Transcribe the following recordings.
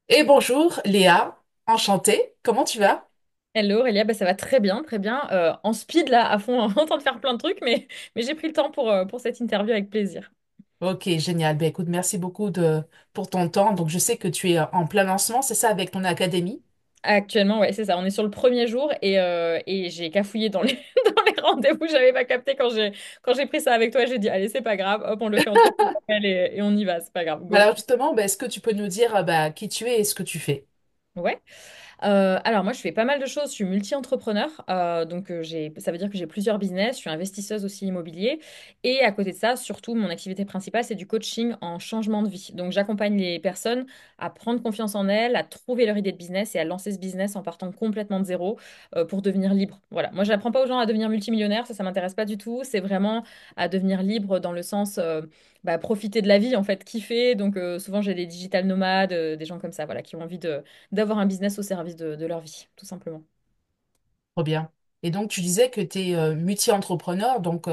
Et bonjour Léa, enchantée, comment tu vas? Hello Aurélia, bah, ça va très bien, très bien. En speed là, à fond, en train de faire plein de trucs, mais j'ai pris le temps pour cette interview avec plaisir. Ok, génial. Ben écoute, merci beaucoup pour ton temps. Donc je sais que tu es en plein lancement, c'est ça, avec ton académie? Actuellement, ouais, c'est ça. On est sur le premier jour et j'ai cafouillé dans les, dans les rendez-vous. J'avais pas capté quand j'ai pris ça avec toi. J'ai dit, allez, c'est pas grave. Hop, on le fait entre poubelles et on y va. C'est pas grave. Go. Alors justement, ben, est-ce que tu peux nous dire qui tu es et ce que tu fais? Ouais. Alors moi je fais pas mal de choses, je suis multi-entrepreneur, donc ça veut dire que j'ai plusieurs business, je suis investisseuse aussi immobilier et à côté de ça, surtout mon activité principale c'est du coaching en changement de vie. Donc j'accompagne les personnes à prendre confiance en elles, à trouver leur idée de business et à lancer ce business en partant complètement de zéro pour devenir libre. Voilà, moi j'apprends pas aux gens à devenir multimillionnaires, ça m'intéresse pas du tout, c'est vraiment à devenir libre dans le sens profiter de la vie en fait, kiffer. Donc souvent j'ai des digital nomades, des gens comme ça, voilà, qui ont envie de d'avoir un business au service de leur vie, tout simplement. Trop bien. Et donc tu disais que tu es multi-entrepreneur, donc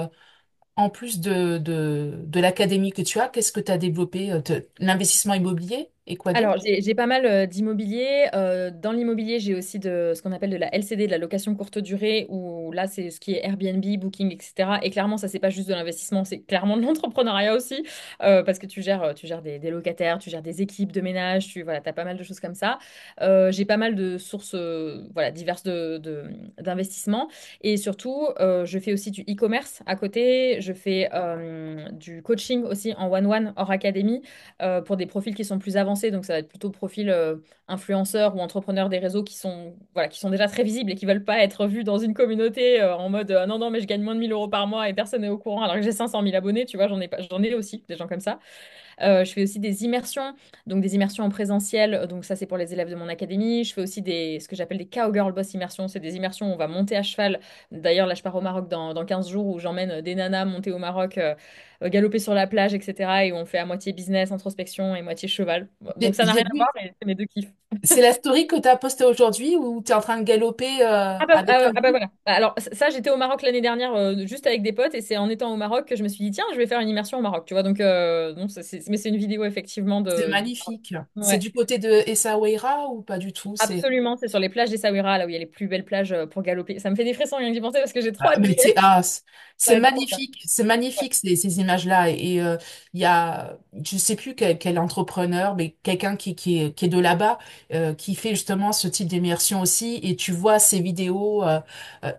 en plus de l'académie que tu as, qu'est-ce que tu as développé? L'investissement immobilier et quoi Alors, d'autre? j'ai pas mal d'immobilier. Dans l'immobilier, j'ai aussi de ce qu'on appelle de la LCD, de la location courte durée, où là, c'est ce qui est Airbnb, Booking, etc. Et clairement, ça, c'est pas juste de l'investissement, c'est clairement de l'entrepreneuriat aussi, parce que tu gères des locataires, tu gères des équipes de ménage, voilà, t'as pas mal de choses comme ça. J'ai pas mal de sources, voilà, diverses d'investissement. Et surtout, je fais aussi du e-commerce à côté. Je fais du coaching aussi en one-one hors académie pour des profils qui sont plus avancés. Donc, ça va être plutôt profil influenceurs ou entrepreneurs des réseaux qui sont, voilà, qui sont déjà très visibles et qui veulent pas être vus dans une communauté en mode non, non, mais je gagne moins de 1 000 € par mois et personne n'est au courant alors que j'ai 500 000 abonnés. Tu vois, j'en ai pas, j'en ai aussi des gens comme ça. Je fais aussi des immersions, donc des immersions en présentiel. Donc ça, c'est pour les élèves de mon académie. Je fais aussi ce que j'appelle des cowgirl boss immersions. C'est des immersions où on va monter à cheval. D'ailleurs, là, je pars au Maroc dans 15 jours où j'emmène des nanas monter au Maroc, galoper sur la plage, etc. Et où on fait à moitié business, introspection et moitié cheval. Donc ça n'a rien J'ai à vu, voir, mais c'est mes deux kiffs. c'est la story que tu as postée aujourd'hui où tu es en train de galoper avec un groupe. Voilà. Alors ça, j'étais au Maroc l'année dernière juste avec des potes et c'est en étant au Maroc que je me suis dit tiens, je vais faire une immersion au Maroc, tu vois. Donc non, mais c'est une vidéo effectivement C'est de... magnifique. C'est Ouais. du côté de Essaouira ou pas du tout? C'est Absolument, c'est sur les plages d'Essaouira, là où il y a les plus belles plages pour galoper. Ça me fait des frissons rien que d'y penser parce que j'ai trop ah, hâte d'y mais aller. Ça va être trop bien. c'est Ouais. magnifique ces images-là. Et il y a, je sais plus quel entrepreneur, mais quelqu'un qui est de là-bas, qui fait justement ce type d'immersion aussi. Et tu vois ces vidéos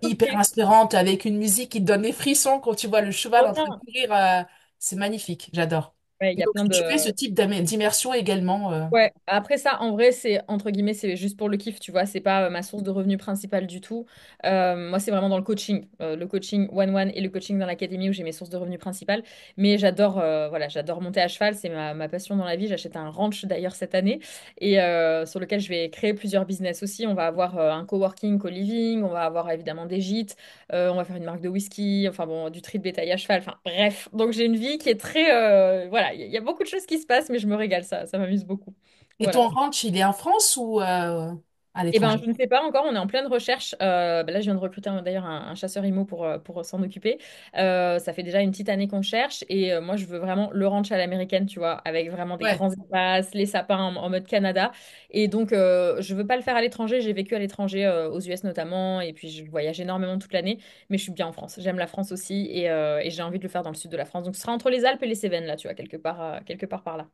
hyper Ok, inspirantes avec une musique qui te donne des frissons quand tu vois le cheval trop en train de bien. courir. C'est magnifique, j'adore. Ouais, il Et y a donc plein tu fais ce de... type d'immersion également. Ouais, après ça, en vrai, c'est entre guillemets, c'est juste pour le kiff, tu vois, c'est pas ma source de revenus principale du tout. Moi, c'est vraiment dans le coaching one-one et le coaching dans l'académie où j'ai mes sources de revenus principales. Mais j'adore, voilà, j'adore monter à cheval, c'est ma passion dans la vie. J'achète un ranch d'ailleurs cette année et sur lequel je vais créer plusieurs business aussi. On va avoir un coworking, co-living, on va avoir évidemment des gîtes, on va faire une marque de whisky, enfin bon, du tri de bétail à cheval, enfin bref. Donc j'ai une vie qui est très, voilà, il y a beaucoup de choses qui se passent, mais je me régale, ça m'amuse beaucoup. Et Voilà. ton ranch, il est en France ou à Eh ben, l'étranger? je ne sais pas encore, on est en pleine recherche. Là, je viens de recruter d'ailleurs un chasseur IMO pour s'en occuper. Ça fait déjà une petite année qu'on cherche et moi, je veux vraiment le ranch à l'américaine, tu vois, avec vraiment des Ouais. grands espaces, les sapins en mode Canada. Et donc, je veux pas le faire à l'étranger. J'ai vécu à l'étranger, aux US notamment, et puis je voyage énormément toute l'année, mais je suis bien en France. J'aime la France aussi et j'ai envie de le faire dans le sud de la France. Donc, ce sera entre les Alpes et les Cévennes, là, tu vois, quelque part par là.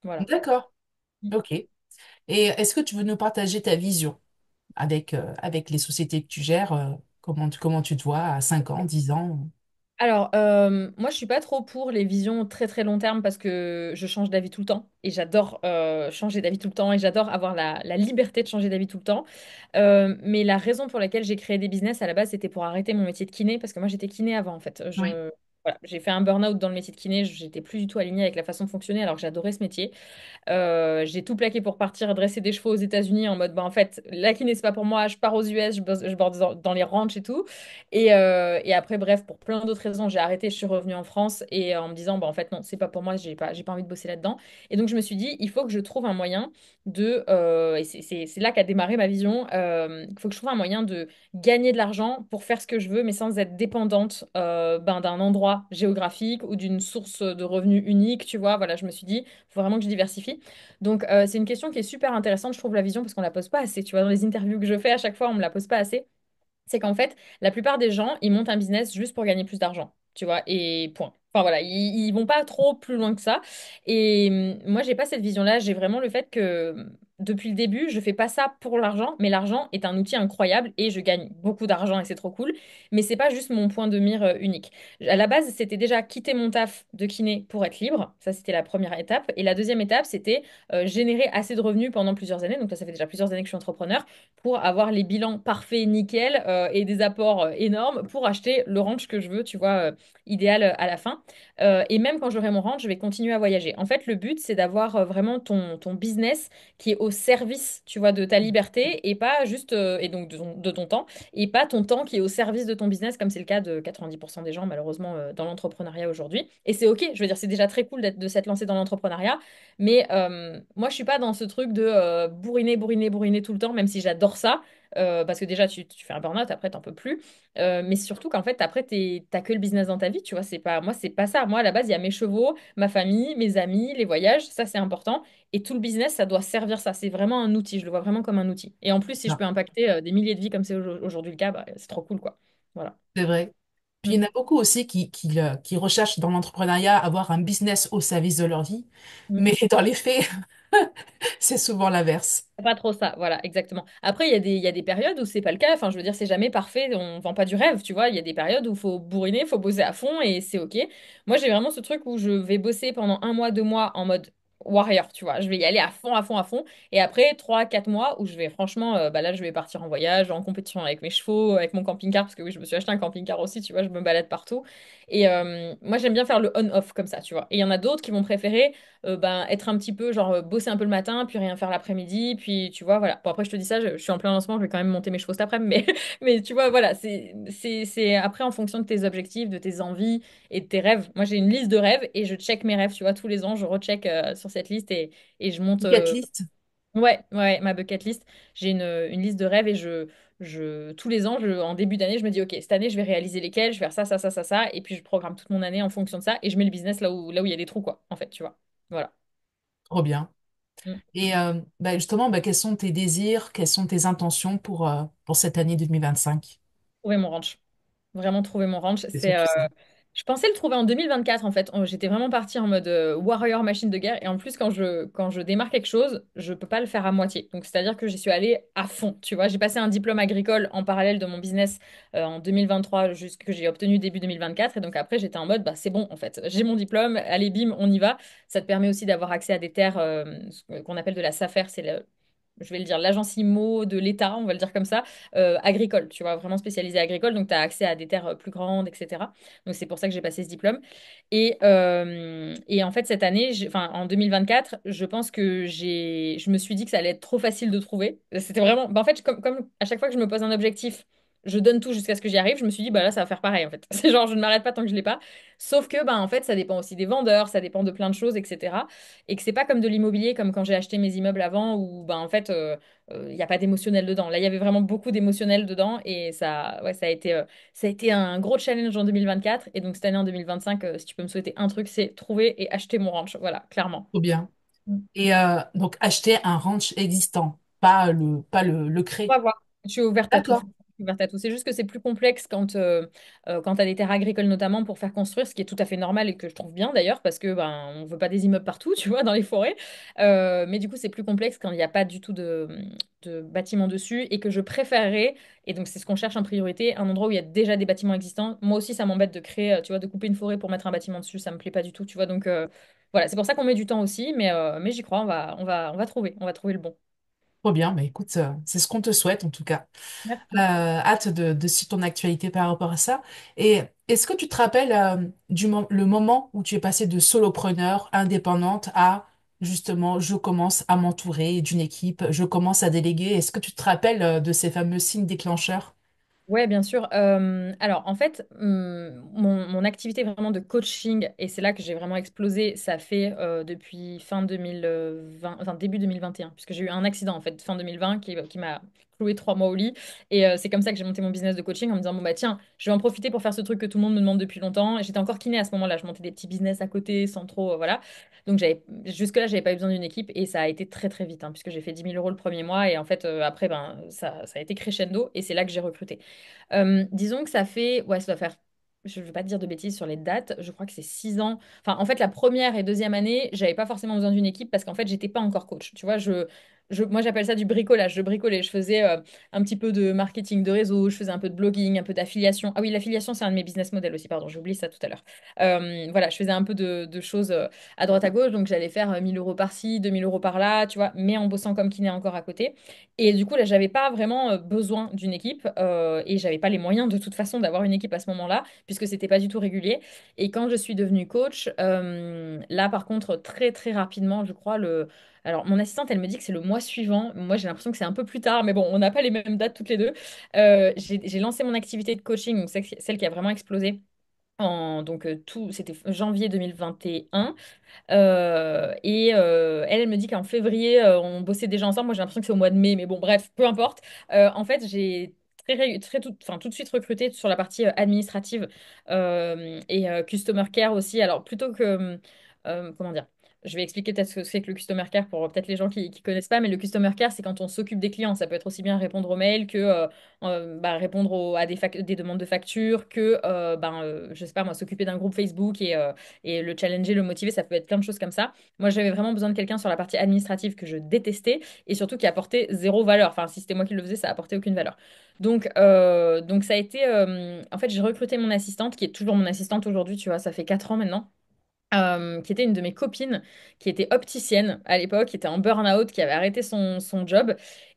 Voilà. D'accord. Ok. Et est-ce que tu veux nous partager ta vision avec les sociétés que tu gères? Comment tu te vois à 5 ans, 10 ans? Alors, moi, je suis pas trop pour les visions très très long terme parce que je change d'avis tout le temps et j'adore changer d'avis tout le temps et j'adore avoir la liberté de changer d'avis tout le temps. Mais la raison pour laquelle j'ai créé des business à la base, c'était pour arrêter mon métier de kiné parce que moi, j'étais kiné avant en fait. Oui. Voilà, j'ai fait un burn-out dans le métier de kiné, j'étais plus du tout alignée avec la façon de fonctionner alors que j'adorais ce métier. J'ai tout plaqué pour partir dresser des chevaux aux États-Unis en mode, bah, en fait, la kiné, c'est pas pour moi, je pars aux US, je bosse dans les ranchs et tout. Et après, bref, pour plein d'autres raisons, j'ai arrêté, je suis revenue en France et en me disant, bah, en fait, non, c'est pas pour moi, j'ai pas envie de bosser là-dedans. Et donc, je me suis dit, il faut que je trouve un moyen et c'est là qu'a démarré ma vision, il faut que je trouve un moyen de gagner de l'argent pour faire ce que je veux, mais sans être dépendante d'un endroit endroit géographique ou d'une source de revenus unique, tu vois. Voilà, je me suis dit, faut vraiment que je diversifie. Donc, c'est une question qui est super intéressante, je trouve, la vision, parce qu'on la pose pas assez, tu vois. Dans les interviews que je fais, à chaque fois, on me la pose pas assez. C'est qu'en fait, la plupart des gens, ils montent un business juste pour gagner plus d'argent, tu vois, et point. Enfin voilà, ils vont pas trop plus loin que ça. Et moi, j'ai pas cette vision-là. J'ai vraiment le fait que depuis le début, je fais pas ça pour l'argent, mais l'argent est un outil incroyable et je gagne beaucoup d'argent et c'est trop cool. Mais c'est pas juste mon point de mire unique. À la base, c'était déjà quitter mon taf de kiné pour être libre. Ça, c'était la première étape. Et la deuxième étape, c'était générer assez de revenus pendant plusieurs années. Donc là, ça fait déjà plusieurs années que je suis entrepreneur pour avoir les bilans parfaits, nickel, et des apports énormes pour acheter le ranch que je veux, tu vois, idéal à la fin. Et même quand j'aurai mon ranch, je vais continuer à voyager. En fait, le but, c'est d'avoir vraiment ton business qui est au service, tu vois, de ta liberté et pas juste, et donc de ton temps, et pas ton temps qui est au service de ton business, comme c'est le cas de 90% des gens, malheureusement, dans l'entrepreneuriat aujourd'hui. Et c'est OK, je veux dire, c'est déjà très cool de s'être lancé dans l'entrepreneuriat, mais moi, je suis pas dans ce truc de bourriner, bourriner, bourriner tout le temps, même si j'adore ça. Parce que déjà, tu fais un burn-out, après, t'en peux plus. Mais surtout qu'en fait, après, t'as que le business dans ta vie, tu vois. C'est pas, moi, c'est pas ça. Moi, à la base, il y a mes chevaux, ma famille, mes amis, les voyages. Ça, c'est important. Et tout le business, ça doit servir ça. C'est vraiment un outil. Je le vois vraiment comme un outil. Et en plus, si je Non, peux impacter des milliers de vies comme c'est aujourd'hui le cas, bah, c'est trop cool, quoi. Voilà. c'est vrai. Puis il y Mm. en a beaucoup aussi qui recherchent dans l'entrepreneuriat avoir un business au service de leur vie. Mm. Mais dans les faits, c'est souvent l'inverse. Pas trop ça, voilà, exactement. Après, il y a des périodes où c'est pas le cas. Enfin, je veux dire, c'est jamais parfait. On vend pas du rêve, tu vois. Il y a des périodes où il faut bourriner, il faut bosser à fond et c'est OK. Moi, j'ai vraiment ce truc où je vais bosser pendant un mois, 2 mois en mode warrior, tu vois. Je vais y aller à fond, à fond, à fond. Et après, 3, 4 mois où je vais franchement, bah là, je vais partir en voyage, en compétition avec mes chevaux, avec mon camping-car, parce que oui, je me suis acheté un camping-car aussi, tu vois, je me balade partout. Et moi, j'aime bien faire le on-off comme ça, tu vois. Et il y en a d'autres qui vont préférer ben, être un petit peu, genre, bosser un peu le matin, puis rien faire l'après-midi, puis tu vois, voilà. Bon, après, je te dis ça, je suis en plein lancement, je vais quand même monter mes chevaux cet après-midi, mais, mais tu vois, voilà, c'est après en fonction de tes objectifs, de tes envies et de tes rêves. Moi, j'ai une liste de rêves et je check mes rêves, tu vois, tous les ans, je recheck sur cette liste et je monte. Bucket list. Ouais, ouais, ma bucket list. J'ai une liste de rêves et tous les ans, en début d'année, je me dis, OK, cette année, je vais réaliser lesquels, je vais faire ça, ça, ça, ça, ça, et puis je programme toute mon année en fonction de ça et je mets le business là où il y a des trous, quoi, en fait, tu vois. Voilà. Trop bien. Mm. Et bah, justement, bah, quels sont tes désirs, quelles sont tes intentions pour cette année 2025? Trouver mon ranch. Vraiment trouver mon ranch. C'est surtout ça. Je pensais le trouver en 2024 en fait. J'étais vraiment partie en mode warrior machine de guerre. Et en plus, quand je démarre quelque chose, je peux pas le faire à moitié. Donc, c'est-à-dire que j'y suis allée à fond. Tu vois, j'ai passé un diplôme agricole en parallèle de mon business en 2023, que j'ai obtenu début 2024. Et donc, après, j'étais en mode, bah, c'est bon en fait. J'ai mon diplôme. Allez, bim, on y va. Ça te permet aussi d'avoir accès à des terres ce qu'on appelle de la SAFER. Je vais le dire, l'agence IMO de l'État, on va le dire comme ça, agricole, tu vois, vraiment spécialisée agricole, donc tu as accès à des terres plus grandes, etc. Donc c'est pour ça que j'ai passé ce diplôme. Et en fait, cette année, enfin en 2024, je pense que je me suis dit que ça allait être trop facile de trouver. C'était vraiment, bah, en fait, comme à chaque fois que je me pose un objectif, je donne tout jusqu'à ce que j'y arrive, je me suis dit, bah là, ça va faire pareil, en fait. C'est genre, je ne m'arrête pas tant que je l'ai pas. Sauf que, bah, en fait, ça dépend aussi des vendeurs, ça dépend de plein de choses, etc. Et que c'est pas comme de l'immobilier, comme quand j'ai acheté mes immeubles avant, où ben, en fait, il n'y a pas d'émotionnel dedans. Là, il y avait vraiment beaucoup d'émotionnel dedans et ça, ouais, ça a été un gros challenge en 2024. Et donc, cette année en 2025, si tu peux me souhaiter un truc, c'est trouver et acheter mon ranch. Voilà, clairement. Trop bien. Mm. Et donc, acheter un ranch existant, pas le On créer. va voir. Je suis ouverte à tout. D'accord. Je suis ouverte à tout. C'est juste que c'est plus complexe quand tu as des terres agricoles notamment pour faire construire, ce qui est tout à fait normal et que je trouve bien d'ailleurs parce que ben on veut pas des immeubles partout, tu vois, dans les forêts. Mais du coup c'est plus complexe quand il n'y a pas du tout de bâtiments dessus et que je préférerais, et donc c'est ce qu'on cherche en priorité, un endroit où il y a déjà des bâtiments existants. Moi aussi ça m'embête de créer, tu vois, de couper une forêt pour mettre un bâtiment dessus, ça me plaît pas du tout, tu vois. Donc voilà, c'est pour ça qu'on met du temps aussi, mais j'y crois, on va trouver le bon. Trop bien. Mais écoute, c'est ce qu'on te souhaite en tout cas. Merci. Hâte de suivre ton actualité par rapport à ça. Et est-ce que tu te rappelles le moment où tu es passée de solopreneur indépendante à justement, je commence à m'entourer d'une équipe, je commence à déléguer. Est-ce que tu te rappelles de ces fameux signes déclencheurs? Ouais, bien sûr. Alors, en fait, mon activité vraiment de coaching, et c'est là que j'ai vraiment explosé, ça fait depuis fin 2020, enfin début 2021, puisque j'ai eu un accident en fait fin 2020 qui m'a clouée 3 mois au lit. Et c'est comme ça que j'ai monté mon business de coaching en me disant, bon, bah tiens, je vais en profiter pour faire ce truc que tout le monde me demande depuis longtemps. Et j'étais encore kiné à ce moment-là. Je montais des petits business à côté sans trop, voilà. Donc jusque-là, j'avais pas eu besoin d'une équipe et ça a été très très vite, hein, puisque j'ai fait 10 000 € le premier mois et en fait, après, ben, ça a été crescendo et c'est là que j'ai recruté. Disons que ça fait, ouais, ça doit faire, je ne veux pas te dire de bêtises sur les dates, je crois que c'est 6 ans. Enfin, en fait, la première et deuxième année, j'avais pas forcément besoin d'une équipe parce qu'en fait, j'étais pas encore coach. Tu vois, moi, j'appelle ça du bricolage. Je bricolais. Je faisais un petit peu de marketing de réseau, je faisais un peu de blogging, un peu d'affiliation. Ah oui, l'affiliation, c'est un de mes business models aussi, pardon, j'ai oublié ça tout à l'heure. Voilà, je faisais un peu de choses à droite à gauche, donc j'allais faire 1 000 € par-ci, 2 000 € par-là, tu vois, mais en bossant comme kiné encore à côté. Et du coup, là, j'avais pas vraiment besoin d'une équipe et j'avais pas les moyens de toute façon d'avoir une équipe à ce moment-là, puisque c'était pas du tout régulier. Et quand je suis devenue coach, là, par contre, très très rapidement, je crois, alors, mon assistante, elle me dit que c'est le mois suivant. Moi, j'ai l'impression que c'est un peu plus tard, mais bon, on n'a pas les mêmes dates toutes les deux. J'ai lancé mon activité de coaching, donc celle qui a vraiment explosé. Donc, c'était janvier 2021. Elle me dit qu'en février, on bossait déjà ensemble. Moi, j'ai l'impression que c'est au mois de mai, mais bon, bref, peu importe. En fait, j'ai enfin, tout de suite recruté sur la partie administrative et customer care aussi. Alors, plutôt que, comment dire? Je vais expliquer peut-être ce que c'est que le customer care pour peut-être les gens qui connaissent pas, mais le customer care, c'est quand on s'occupe des clients. Ça peut être aussi bien répondre aux mails que bah, répondre à des demandes de factures, que je sais pas moi, s'occuper d'un groupe Facebook et le challenger, le motiver, ça peut être plein de choses comme ça. Moi, j'avais vraiment besoin de quelqu'un sur la partie administrative que je détestais et surtout qui apportait zéro valeur. Enfin, si c'était moi qui le faisais, ça apportait aucune valeur. Donc ça a été. En fait, j'ai recruté mon assistante, qui est toujours mon assistante aujourd'hui, tu vois, ça fait 4 ans maintenant. Qui était une de mes copines, qui était opticienne à l'époque, qui était en burn-out, qui avait arrêté son job.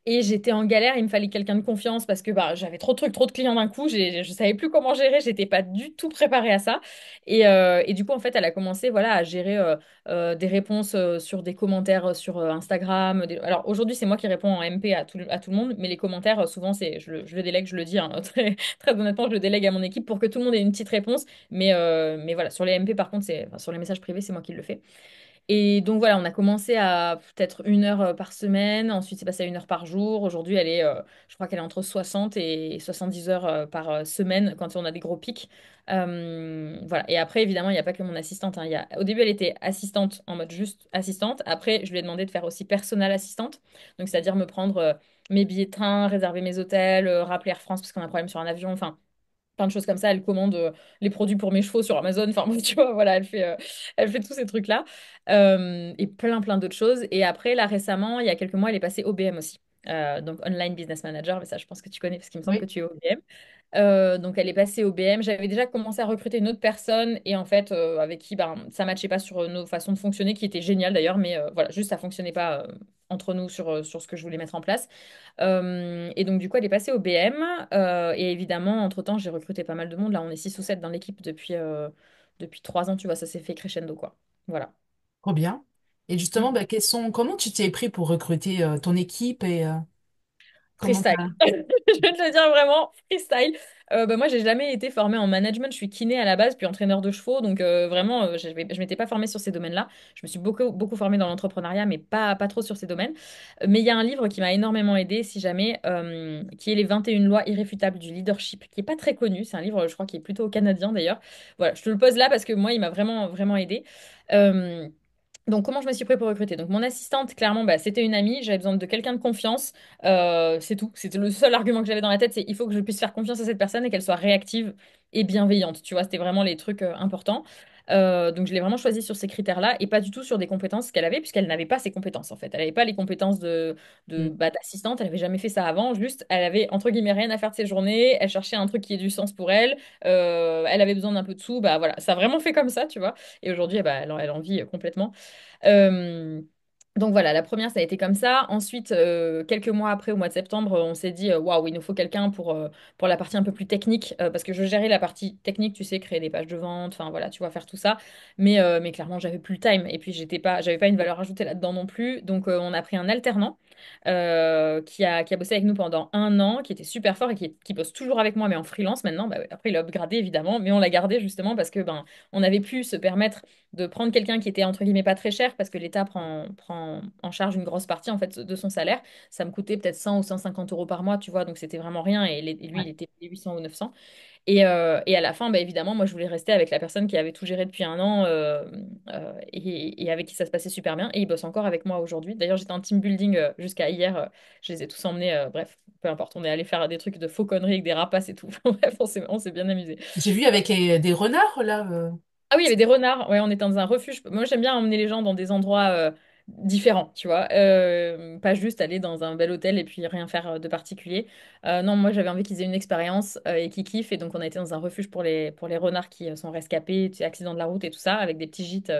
Et j'étais en galère, il me fallait quelqu'un de confiance parce que bah, j'avais trop de trucs, trop de clients d'un coup, je savais plus comment gérer, j'étais pas du tout préparée à ça. Et du coup, en fait, elle a commencé voilà, à gérer des réponses sur des commentaires sur Instagram. Alors aujourd'hui, c'est moi qui réponds en MP à tout le monde, mais les commentaires, souvent, je le délègue, je le dis, hein, très honnêtement, je le délègue à mon équipe pour que tout le monde ait une petite réponse. Mais voilà, sur les MP, par contre, enfin, sur les messages privés, c'est moi qui le fais. Et donc voilà, on a commencé à peut-être 1 heure par semaine. Ensuite, c'est passé à 1 heure par jour. Aujourd'hui, je crois qu'elle est entre 60 et 70 heures par semaine quand on a des gros pics. Voilà. Et après, évidemment, il n'y a pas que mon assistante, hein. Au début, elle était assistante en mode juste assistante. Après, je lui ai demandé de faire aussi personnelle assistante. Donc, c'est-à-dire me prendre mes billets de train, réserver mes hôtels, rappeler Air France parce qu'on a un problème sur un avion. Enfin, plein de choses comme ça. Elle commande les produits pour mes chevaux sur Amazon. Enfin, bon, tu vois, voilà, elle fait tous ces trucs-là. Et plein, plein d'autres choses. Et après, là, récemment, il y a quelques mois, elle est passée OBM aussi. Donc, Online Business Manager. Mais ça, je pense que tu connais parce qu'il me semble que Oui. tu es OBM. Donc, elle est passée OBM. J'avais déjà commencé à recruter une autre personne et en fait, avec qui ben, ça matchait pas sur nos façons de fonctionner, qui était génial d'ailleurs, mais voilà, juste ça fonctionnait pas entre nous sur ce que je voulais mettre en place. Et donc, du coup, elle est passée au BM. Et évidemment, entre-temps, j'ai recruté pas mal de monde. Là, on est 6 ou 7 dans l'équipe depuis 3 ans, tu vois, ça s'est fait crescendo, quoi. Voilà. Trop bien. Et justement, bah, comment tu t'es pris pour recruter ton équipe et comment Freestyle. t'as... Je vais te le dire vraiment, freestyle. Bah, moi, j'ai jamais été formée en management. Je suis kiné à la base, puis entraîneur de chevaux. Donc, vraiment, je m'étais pas formée sur ces domaines-là. Je me suis beaucoup, beaucoup formée dans l'entrepreneuriat, mais pas trop sur ces domaines. Mais il y a un livre qui m'a énormément aidée, si jamais, qui est Les 21 lois irréfutables du leadership, qui est pas très connu. C'est un livre, je crois, qui est plutôt canadien d'ailleurs. Voilà, je te le pose là parce que moi, il m'a vraiment, vraiment aidée. Euh, donc, comment je me suis pris pour recruter? Donc, mon assistante, clairement, bah, c'était une amie. J'avais besoin de quelqu'un de confiance. C'est tout. C'était le seul argument que j'avais dans la tête, c'est il faut que je puisse faire confiance à cette personne et qu'elle soit réactive et bienveillante. Tu vois, c'était vraiment les trucs importants. Donc, je l'ai vraiment choisie sur ces critères-là et pas du tout sur des compétences qu'elle avait, puisqu'elle n'avait pas ces compétences, en fait. Elle n'avait pas les compétences Mm. d'assistante. Elle n'avait jamais fait ça avant. Juste, elle avait, entre guillemets, rien à faire de ses journées. Elle cherchait un truc qui ait du sens pour elle. Elle avait besoin d'un peu de sous. Bah voilà, ça a vraiment fait comme ça, tu vois. Et aujourd'hui, bah, elle en vit complètement. Euh, donc voilà, la première, ça a été comme ça. Ensuite, quelques mois après, au mois de septembre, on s'est dit, waouh, il nous faut quelqu'un pour la partie un peu plus technique, parce que je gérais la partie technique, tu sais, créer des pages de vente, enfin voilà, tu vois, faire tout ça. Mais clairement, j'avais plus le time. Et puis, j'avais pas une valeur ajoutée là-dedans non plus. Donc, on a pris un alternant qui a bossé avec nous pendant 1 an, qui était super fort et qui bosse toujours avec moi, mais en freelance maintenant. Bah, ouais, après, il a upgradé, évidemment, mais on l'a gardé justement parce que ben, on avait pu se permettre de prendre quelqu'un qui était entre guillemets pas très cher parce que l'État prend en charge une grosse partie en fait de son salaire. Ça me coûtait peut-être 100 ou 150 euros par mois, tu vois, donc c'était vraiment rien. Et lui, Ouais. il était payé 800 ou 900. Et à la fin, bah, évidemment, moi, je voulais rester avec la personne qui avait tout géré depuis un an et avec qui ça se passait super bien. Et il bosse encore avec moi aujourd'hui. D'ailleurs, j'étais en team building jusqu'à hier. Je les ai tous emmenés. Bref, peu importe. On est allé faire des trucs de faux conneries avec des rapaces et tout. Bref, on s'est bien amusé. J'ai vu avec des renards, là. Ah oui, il y avait des renards. Ouais, on était dans un refuge. Moi, j'aime bien emmener les gens dans des endroits différents, tu vois. Pas juste aller dans un bel hôtel et puis rien faire de particulier. Non, moi, j'avais envie qu'ils aient une expérience et qu'ils kiffent. Et donc, on a été dans un refuge pour les renards qui sont rescapés, tu sais, accidents de la route et tout ça, avec des petits gîtes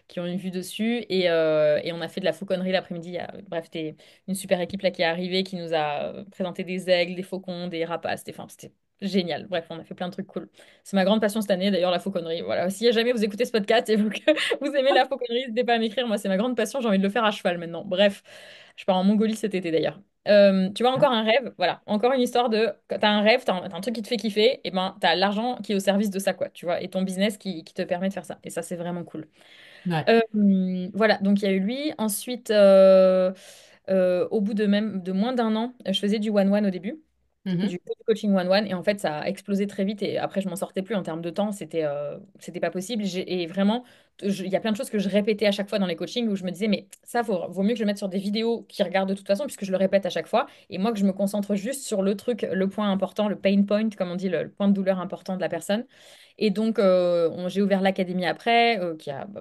qui ont une vue dessus. Et on a fait de la fauconnerie l'après-midi. Bref, c'était une super équipe là qui est arrivée, qui nous a présenté des aigles, des faucons, des rapaces. C'était génial. Bref, on a fait plein de trucs cool. C'est ma grande passion cette année, d'ailleurs, la fauconnerie. Voilà. Si jamais vous écoutez ce podcast et que vous aimez la fauconnerie, n'hésitez pas à m'écrire. Moi, c'est ma grande passion. J'ai envie de le faire à cheval maintenant. Bref, je pars en Mongolie cet été d'ailleurs. Tu vois, encore un rêve. Voilà. Encore une histoire de. Quand t'as un rêve, t'as un truc qui te fait kiffer, et ben, t'as l'argent qui est au service de ça, quoi. Tu vois, et ton business qui te permet de faire ça. Et ça, c'est vraiment cool. Ouais. Voilà. Donc, il y a eu lui. Ensuite, au bout de moins d'un an, je faisais du one-one au début Mhm. du coaching one-one et en fait ça a explosé très vite et après je m'en sortais plus en termes de temps, c'était pas possible. Et vraiment, il y a plein de choses que je répétais à chaque fois dans les coachings où je me disais mais ça vaut mieux que je le mette sur des vidéos qui regardent de toute façon puisque je le répète à chaque fois et moi que je me concentre juste sur le truc, le point important, le pain point comme on dit, le point de douleur important de la personne. Et donc, j'ai ouvert l'académie après,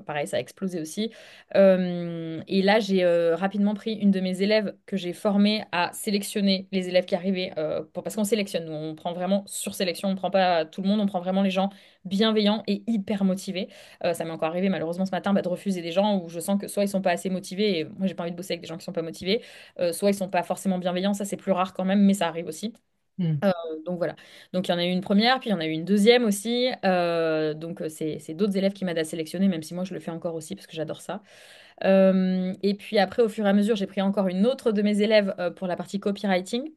pareil, ça a explosé aussi. Et là, j'ai rapidement pris une de mes élèves que j'ai formée à sélectionner les élèves qui arrivaient, parce qu'on sélectionne, nous, on prend vraiment sur sélection, on prend pas tout le monde, on prend vraiment les gens bienveillants et hyper motivés. Ça m'est encore arrivé malheureusement ce matin de refuser des gens où je sens que soit ils sont pas assez motivés, et moi j'ai pas envie de bosser avec des gens qui sont pas motivés, soit ils sont pas forcément bienveillants, ça c'est plus rare quand même, mais ça arrive aussi. Mhm. Euh, donc voilà. Donc il y en a eu une première, puis il y en a eu une deuxième aussi. Donc c'est d'autres élèves qui m'aident à sélectionner, même si moi je le fais encore aussi parce que j'adore ça. Et puis après, au fur et à mesure, j'ai pris encore une autre de mes élèves pour la partie copywriting.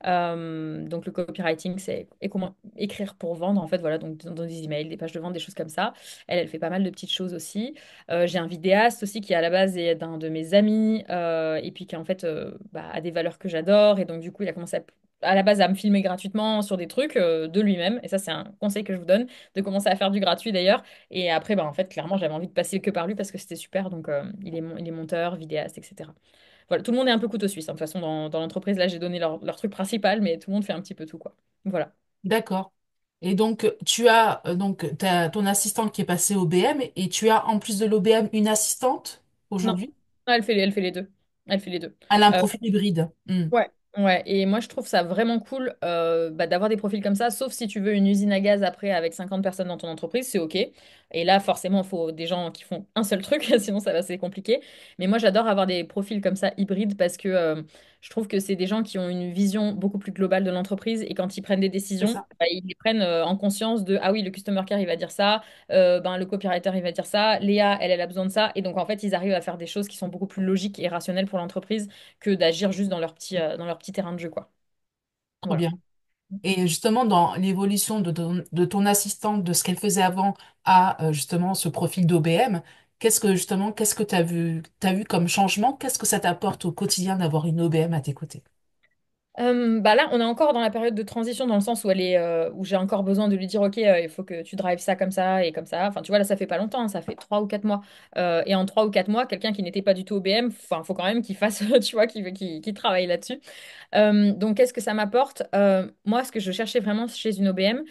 Donc le copywriting, c'est comment écrire pour vendre, en fait, voilà, donc dans des emails, des pages de vente, des choses comme ça. Elle fait pas mal de petites choses aussi. J'ai un vidéaste aussi qui à la base est d'un de mes amis et puis qui en fait a des valeurs que j'adore. Et donc du coup, il a commencé à la base à me filmer gratuitement sur des trucs de lui-même. Et ça, c'est un conseil que je vous donne, de commencer à faire du gratuit d'ailleurs. Et après, bah, en fait, clairement, j'avais envie de passer que par lui parce que c'était super. Donc, il est monteur, vidéaste, etc. Voilà, tout le monde est un peu couteau suisse, hein. De toute façon, dans l'entreprise, là, j'ai donné leur truc principal, mais tout le monde fait un petit peu tout, quoi. Voilà. D'accord. Et donc, tu as t'as ton assistante qui est passée au BM et tu as en plus de l'OBM une assistante Non, aujourd'hui. elle fait les deux. Elle fait les deux. Elle a un Euh, profil hybride. Hmm. Ouais, ouais. Et moi, je trouve ça vraiment cool d'avoir des profils comme ça, sauf si tu veux une usine à gaz après avec 50 personnes dans ton entreprise, c'est OK. Et là, forcément, il faut des gens qui font un seul truc, sinon ça va c'est compliqué. Mais moi, j'adore avoir des profils comme ça hybrides parce que je trouve que c'est des gens qui ont une vision beaucoup plus globale de l'entreprise et quand ils prennent des C'est décisions, ça. bah, ils les prennent en conscience de, ah oui, le customer care, il va dire ça, ben, le copywriter, il va dire ça, Léa, elle a besoin de ça. Et donc, en fait, ils arrivent à faire des choses qui sont beaucoup plus logiques et rationnelles pour l'entreprise que d'agir juste dans leur petit terrain de jeu, quoi. Trop Voilà. bien. Et justement, dans l'évolution de ton assistante, de ce qu'elle faisait avant à justement ce profil d'OBM, qu'est-ce que t'as vu comme changement? Qu'est-ce que ça t'apporte au quotidien d'avoir une OBM à tes côtés? Bah là, on est encore dans la période de transition dans le sens où j'ai encore besoin de lui dire, OK, il faut que tu drives ça comme ça et comme ça. Enfin, tu vois, là, ça fait pas longtemps, hein, ça fait 3 ou 4 mois. Et en 3 ou 4 mois, quelqu'un qui n'était pas du tout OBM, enfin, faut quand même qu'il fasse, tu vois, qu'il travaille là-dessus. Donc, qu'est-ce que ça m'apporte? Moi, ce que je cherchais vraiment chez une OBM,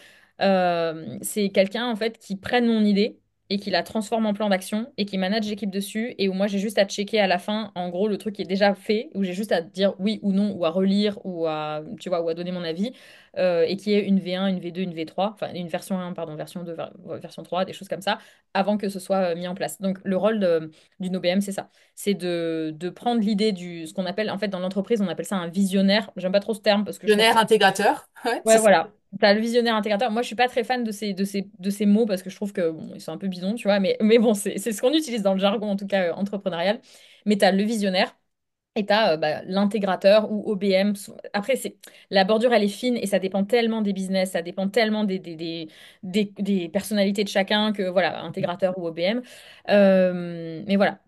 c'est quelqu'un en fait qui prenne mon idée et qui la transforme en plan d'action et qui manage l'équipe dessus et où moi j'ai juste à checker à la fin, en gros, le truc qui est déjà fait, où j'ai juste à dire oui ou non, ou à relire, ou à, tu vois, ou à donner mon avis, et qui est une V1, une V2, une V3, enfin une version 1, pardon, version 2, version 3, des choses comme ça, avant que ce soit mis en place. Donc, le rôle d'une OBM, c'est ça, c'est de prendre l'idée ce qu'on appelle, en fait, dans l'entreprise, on appelle ça un visionnaire. J'aime pas trop ce terme parce que je trouve que Visionnaire, intégrateur, ouais, ouais, c'est ça. voilà. T'as le visionnaire intégrateur. Moi, je suis pas très fan de ces mots parce que je trouve que bon, ils sont un peu bidons, tu vois. Mais bon, c'est ce qu'on utilise dans le jargon, en tout cas entrepreneurial. Mais t'as le visionnaire. Et t'as l'intégrateur ou OBM. Après, la bordure, elle est fine et ça dépend tellement des business, ça dépend tellement des personnalités de chacun que, voilà, intégrateur ou OBM. Mais voilà,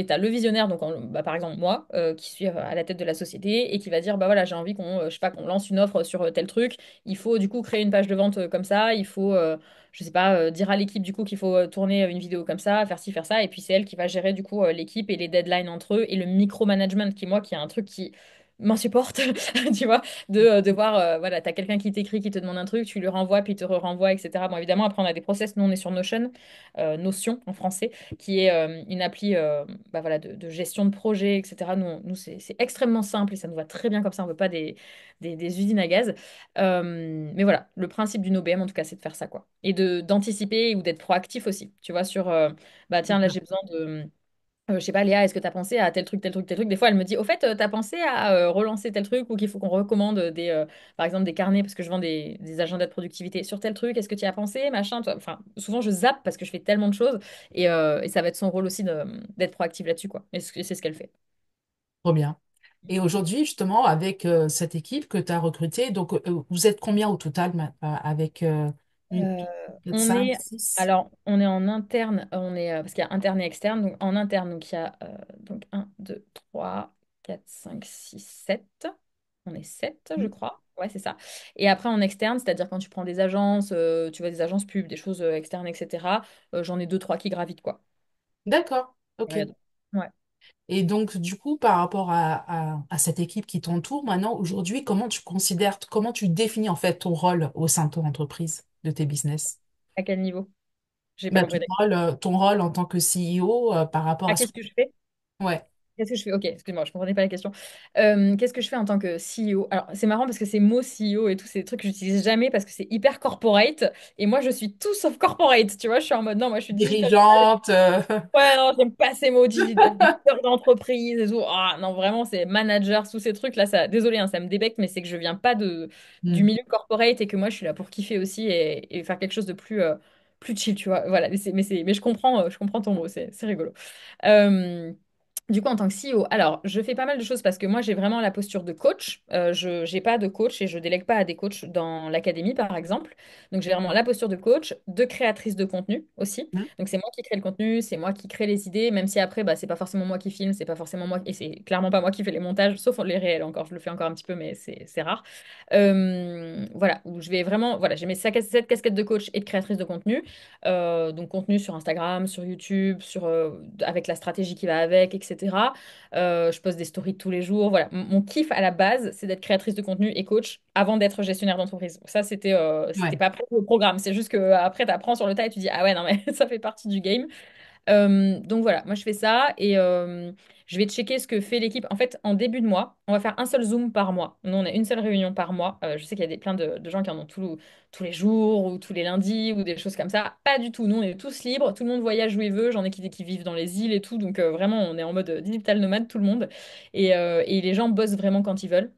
t'as le visionnaire, donc par exemple moi, qui suis à la tête de la société et qui va dire, bah voilà, j'ai envie je sais pas, qu'on lance une offre sur tel truc. Il faut du coup créer une page de vente comme ça. Il faut, je sais pas, dire à l'équipe du coup qu'il faut tourner une vidéo comme ça, faire ci, faire ça. Et puis c'est elle qui va gérer du coup l'équipe et les deadlines entre eux et le micromanagement qui est un truc qui m'insupporte, tu vois, de voir, voilà, t'as quelqu'un qui t'écrit, qui te demande un truc, tu lui renvoies, puis il te renvoie, etc. Bon, évidemment, après on a des process, nous on est sur Notion, Notion en français, qui est une appli bah, voilà, de gestion de projet, etc. Nous c'est extrêmement simple et ça nous va très bien comme ça, on veut pas des usines à gaz. Mais voilà, le principe d'une OBM, en tout cas, c'est de faire ça, quoi. Et d'anticiper ou d'être proactif aussi. Tu vois, sur, bah tiens, là, j'ai besoin de... je sais pas, Léa, est-ce que tu as pensé à tel truc, tel truc, tel truc? Des fois, elle me dit, au fait, tu as pensé à relancer tel truc ou qu'il faut qu'on recommande par exemple, des carnets parce que je vends des agendas de productivité sur tel truc. Est-ce que tu y as pensé, machin, toi? Enfin, souvent, je zappe parce que je fais tellement de choses et ça va être son rôle aussi d'être proactive là-dessus, quoi. Et c'est ce qu'elle fait. Trop bien. Et aujourd'hui, justement, avec cette équipe que tu as recrutée, donc vous êtes combien au total avec une, Euh, quatre, on cinq, est, six? alors, on est en interne, parce qu'il y a interne et externe. Donc, en interne, donc, il y a donc 1, 2, 3, 4, 5, 6, 7. On est 7 je crois. Ouais, c'est ça. Et après, en externe, c'est-à-dire quand tu prends des agences, tu vois, des agences pub, des choses externes, etc., j'en ai deux, trois qui gravitent, quoi. D'accord, ok. Ouais. Ouais. Et donc, du coup, par rapport à cette équipe qui t'entoure maintenant, aujourd'hui, comment tu considères, comment tu définis en fait ton rôle au sein de ton entreprise, de tes business? À quel niveau? J'ai pas Bah, compris. ton rôle en tant que CEO par rapport Ah, à ce qu'est-ce que... que je fais? Ouais, Qu'est-ce que je fais? Ok, excuse-moi, je comprenais pas la question. Qu'est-ce que je fais en tant que CEO? Alors, c'est marrant parce que ces mots CEO et tous ces trucs que j'utilise jamais parce que c'est hyper corporate et moi, je suis tout sauf corporate. Tu vois, je suis en mode non, moi, je suis digital. dirigeante. Ouais, non, j'aime pas ces mots digital, leader d'entreprise et tout. Ah, non, vraiment, c'est manager, tous ces trucs-là. Ça, désolé, hein, ça me débecte, mais c'est que je viens pas du Hmm, milieu corporate et que moi, je suis là pour kiffer aussi et faire quelque chose de plus chill, tu vois. Voilà, mais je comprends ton mot, c'est rigolo. Euh, du coup, en tant que CEO, alors, je fais pas mal de choses parce que moi, j'ai vraiment la posture de coach. Je n'ai pas de coach et je délègue pas à des coachs dans l'académie, par exemple. Donc, j'ai vraiment la posture de coach, de créatrice de contenu aussi. hmm, Donc, c'est moi qui crée le contenu, c'est moi qui crée les idées, même si après, bah, c'est pas forcément moi qui filme, c'est pas forcément moi, et c'est clairement pas moi qui fais les montages, sauf les réels encore. Je le fais encore un petit peu, mais c'est rare. Voilà, où je vais vraiment, voilà, j'ai cette casquette de coach et de créatrice de contenu. Donc contenu sur Instagram, sur YouTube, avec la stratégie qui va avec, etc. Je poste des stories tous les jours. Voilà, mon kiff à la base, c'est d'être créatrice de contenu et coach avant d'être gestionnaire d'entreprise. Ça, c'était ouais. pas prévu au programme. C'est juste que après, tu apprends sur le tas et tu dis, ah ouais, non, mais ça fait partie du game. Donc voilà, moi je fais ça et je vais checker ce que fait l'équipe. En fait, en début de mois, on va faire un seul Zoom par mois. Nous, on a une seule réunion par mois. Je sais qu'il y a plein de gens qui en ont tous les jours ou tous les lundis ou des choses comme ça. Pas du tout. Nous, on est tous libres. Tout le monde voyage où il veut. J'en ai qui vivent dans les îles et tout. Donc vraiment, on est en mode digital nomade, tout le monde. Et les gens bossent vraiment quand ils veulent.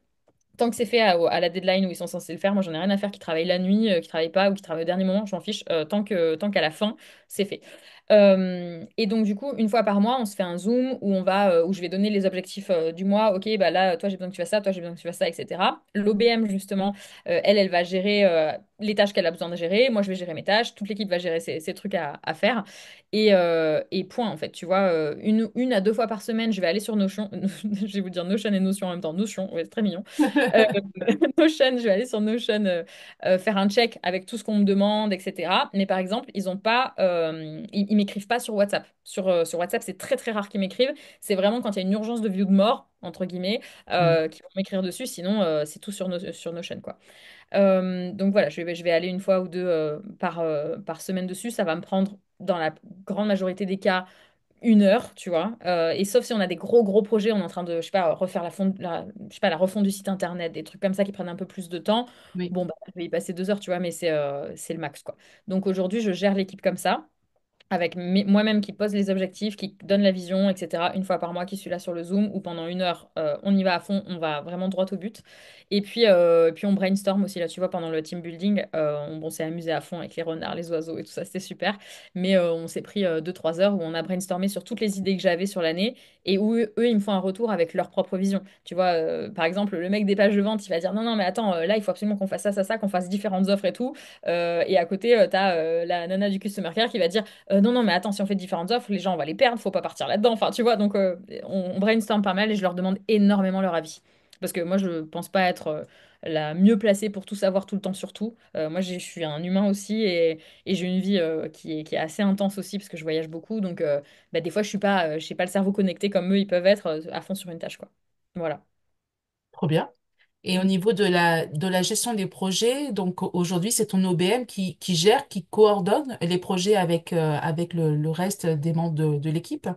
Tant que c'est fait à la deadline où ils sont censés le faire, moi j'en ai rien à faire qui travaillent la nuit, qui travaillent pas ou qui travaillent au dernier moment, je m'en fiche. Tant qu'à la fin, c'est fait. Et donc du coup, une fois par mois, on se fait un Zoom où je vais donner les objectifs du mois. Ok, bah là, toi j'ai besoin que tu fasses ça, toi j'ai besoin que tu fasses ça, etc. L'OBM justement, elle va gérer les tâches qu'elle a besoin de gérer. Moi je vais gérer mes tâches. Toute l'équipe va gérer ses trucs à faire. Et point en fait. Tu vois, une à deux fois par semaine, je vais aller sur Notion. Je vais vous dire Notion et Notion en même temps. Notion, ouais, c'est très mignon. Euh, Notion, je vais aller sur Notion faire un check avec tout ce qu'on me demande, etc. Mais par exemple, ils m'écrivent pas sur WhatsApp. Sur WhatsApp, c'est très très rare qu'ils m'écrivent. C'est vraiment quand il y a une urgence de vue de mort, entre guillemets, Hmm, qu'ils vont m'écrire dessus. Sinon, c'est tout sur Notion, quoi. Donc voilà, je vais aller une fois ou deux par semaine dessus. Ça va me prendre, dans la grande majorité des cas, une heure, tu vois. Et sauf si on a des gros gros projets, on est en train de, je sais pas, refaire je sais pas, la refonte du site internet, des trucs comme ça qui prennent un peu plus de temps. oui. Bon, bah, je vais y passer 2 heures, tu vois, mais c'est le max, quoi. Donc aujourd'hui, je gère l'équipe comme ça. avec moi-même qui pose les objectifs, qui donne la vision, etc. Une fois par mois, qui suis là sur le Zoom, ou pendant 1 heure, on y va à fond, on va vraiment droit au but. Et puis on brainstorm aussi, là, tu vois, pendant le team building, on s'est amusé à fond avec les renards, les oiseaux et tout ça, c'était super. Mais on s'est pris 2-3 heures où on a brainstormé sur toutes les idées que j'avais sur l'année et où eux, ils me font un retour avec leur propre vision. Tu vois, par exemple, le mec des pages de vente, il va dire non, non, mais attends, là, il faut absolument qu'on fasse ça, ça, ça, qu'on fasse différentes offres et tout. Et à côté, t'as la nana du customer care qui va dire non, non, mais attends, si on fait différentes offres, les gens, on va les perdre, faut pas partir là-dedans. Enfin, tu vois, donc on brainstorm pas mal et je leur demande énormément leur avis. Parce que moi, je pense pas être la mieux placée pour tout savoir tout le temps sur tout. Moi, je suis un humain aussi et j'ai une vie qui est assez intense aussi parce que je voyage beaucoup. Donc, bah, des fois, je suis pas le cerveau connecté comme eux, ils peuvent être à fond sur une tâche, quoi. Voilà. Trop bien. Et au Mm. niveau de la gestion des projets, donc aujourd'hui, c'est ton OBM qui gère, qui coordonne les projets avec, avec le reste des membres de l'équipe.